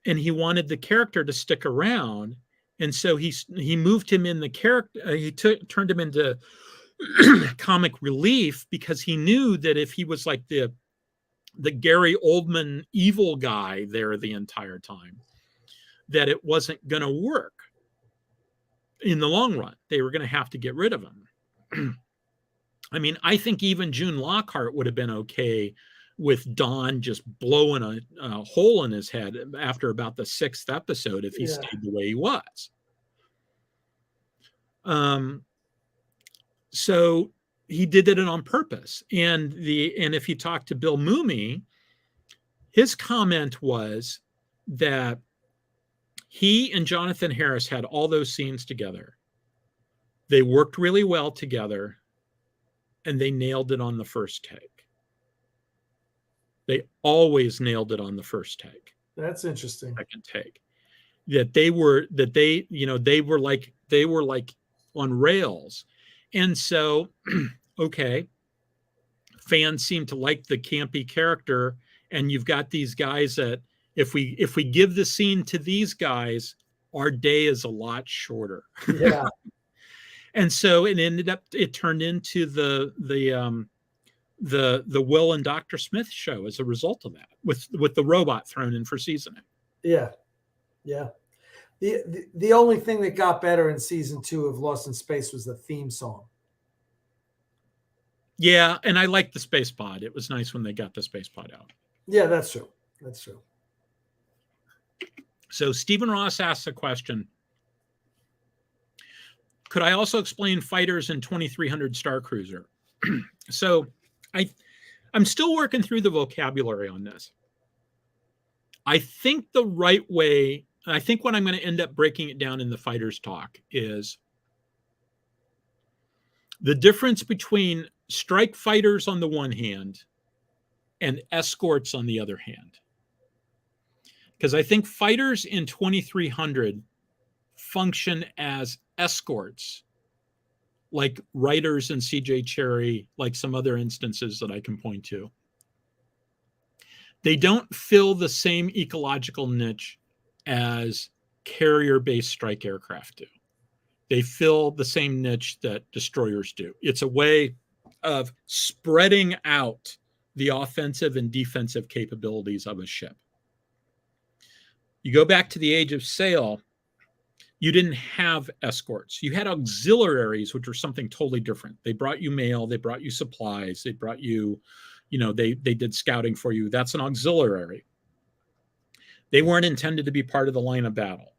and he wanted the character to stick around. And so he moved him in the character. He turned him into comic relief because he knew that if he was like the Gary Oldman evil guy there the entire time, that it wasn't going to work in the long run. They were going to have to get rid of him. I mean, I think even June Lockhart would have been okay with Don just blowing a hole in his head after about the 6th episode if he stayed the way he was. So he did it on purpose. And if you talk to Bill Mumy, his comment was that he and Jonathan Harris had all those scenes together. They worked really well together, and they nailed it on the first take. They always nailed it on the first take. That's interesting. Second take. They were like on rails. And so, okay, fans seem to like the campy character, and you've got these guys that if we give the scene to these guys, our day is a lot shorter. Yeah. And so it turned into the Will and Dr. Smith show as a result of that, with the robot thrown in for seasoning. Yeah. Yeah. The only thing that got better in season 2 of Lost in Space was the theme song. Yeah, and I liked the space pod. It was nice when they got the space pod out. Yeah, that's true. That's true. So Stephen Ross asks a question. Could I also explain fighters in 2300 Star Cruiser? So I'm still working through the vocabulary on this. I think the right way, and I think what I'm going to end up breaking it down in the fighters talk is the difference between strike fighters on the one hand and escorts on the other hand. Because I think fighters in 2300 function as escorts, like Writers and CJ Cherry, like some other instances that I can point to. They don't fill the same ecological niche as carrier-based strike aircraft do. They fill the same niche that destroyers do. It's a way of spreading out the offensive and defensive capabilities of a ship. You go back to the Age of Sail, you didn't have escorts. You had auxiliaries, which were something totally different. They brought you mail, they brought you supplies, they brought you, they did scouting for you. That's an auxiliary. They weren't intended to be part of the line of battle.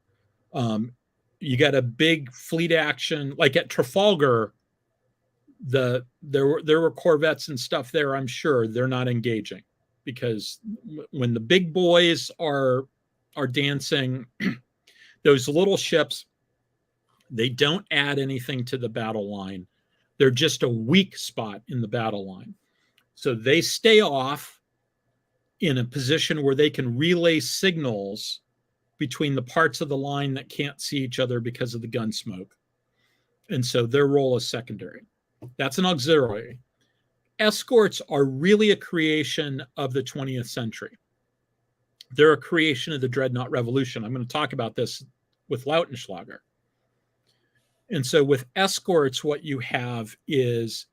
You got a big fleet action, like at Trafalgar, there were corvettes and stuff there. I'm sure they're not engaging, because when the big boys are dancing, those little ships, they don't add anything to the battle line. They're just a weak spot in the battle line. So they stay off in a position where they can relay signals between the parts of the line that can't see each other because of the gun smoke. And so their role is secondary. That's an auxiliary. Escorts are really a creation of the 20th century. They're a creation of the Dreadnought Revolution. I'm going to talk about this with Lautenschlager. And so with escorts, what you have is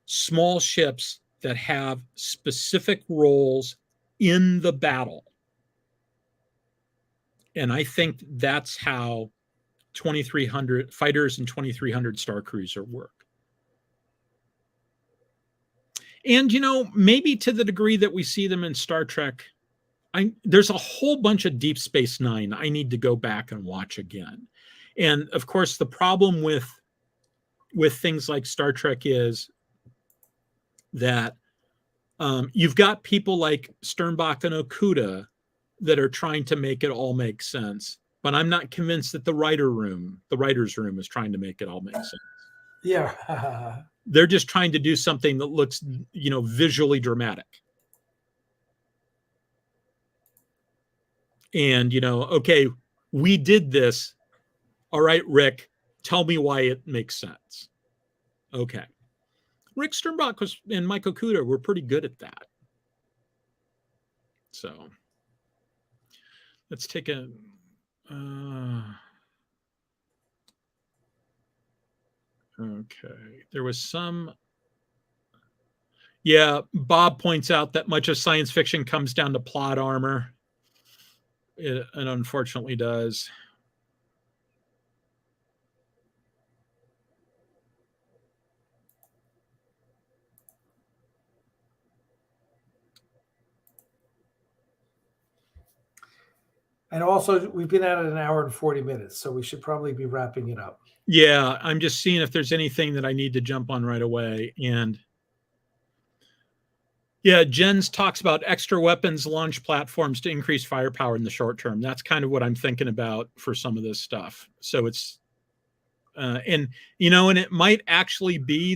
small ships that have specific roles in the battle. And I think that's how 2300 fighters and 2300 Star Cruiser work. And, maybe to the degree that we see them in Star Trek, there's a whole bunch of Deep Space Nine I need to go back and watch again. And of course, the problem with things like Star Trek is that you've got people like Sternbach and Okuda that are trying to make it all make sense. But I'm not convinced that the writer's room is trying to make it all make sense. Yeah. They're just trying to do something that looks, visually dramatic. And, okay, we did this. All right, Rick, tell me why it makes sense. Okay. Rick Sternbach and Mike Okuda were pretty good at that. So let's take a... okay. There was some... Yeah, Bob points out that much of science fiction comes down to plot armor. It unfortunately does. And also, we've been at it an hour and 40 minutes, so we should probably be wrapping it up. Yeah, I'm just seeing if there's anything that I need to jump on right away. And yeah, Jens talks about extra weapons launch platforms to increase firepower in the short term. That's kind of what I'm thinking about for some of this stuff. So it's, and it might actually be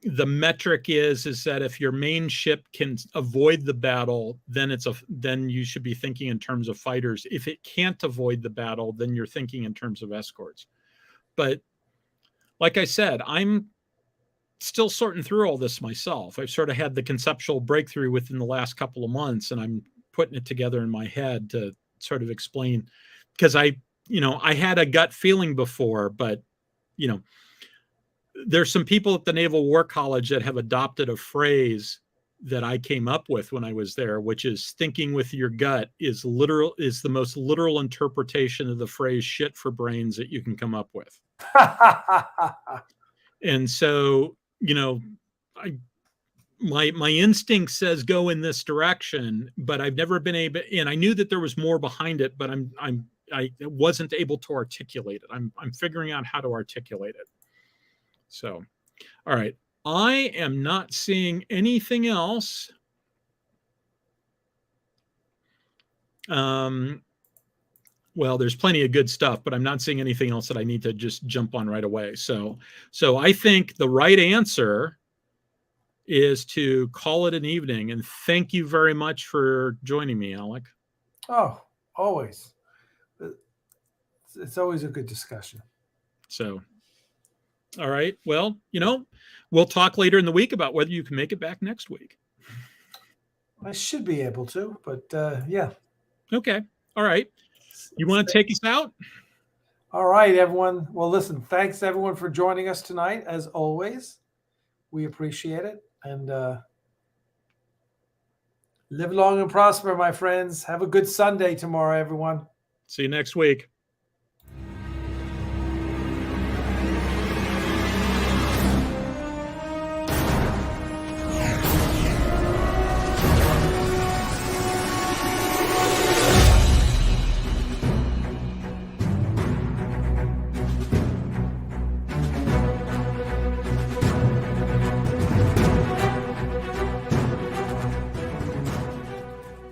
the metric is that if your main ship can avoid the battle, then you should be thinking in terms of fighters. If it can't avoid the battle, then you're thinking in terms of escorts. But like I said, I'm still sorting through all this myself. I've sort of had the conceptual breakthrough within the last couple of months, and I'm putting it together in my head to sort of explain, because I had a gut feeling before, but there's some people at the Naval War College that have adopted a phrase that I came up with when I was there, which is thinking with your gut is the most literal interpretation of the phrase shit for brains that you can come up with. And so, my instinct says go in this direction, but I've never been able, and I knew that there was more behind it, but I wasn't able to articulate it. I'm figuring out how to articulate it. So, all right. I am not seeing anything else. Well, there's plenty of good stuff, but I'm not seeing anything else that I need to just jump on right away. So I think the right answer is to call it an evening. And thank you very much for joining me, Alec. Oh, always. It's always a good discussion. So, all right. Well, we'll talk later in the week about whether you can make it back next week. I should be able to, but yeah. Okay. All right. You want to take us out? All right, everyone. Well, listen, thanks everyone for joining us tonight. As always, we appreciate it. And live long and prosper, my friends. Have a good Sunday tomorrow, everyone. See you next week.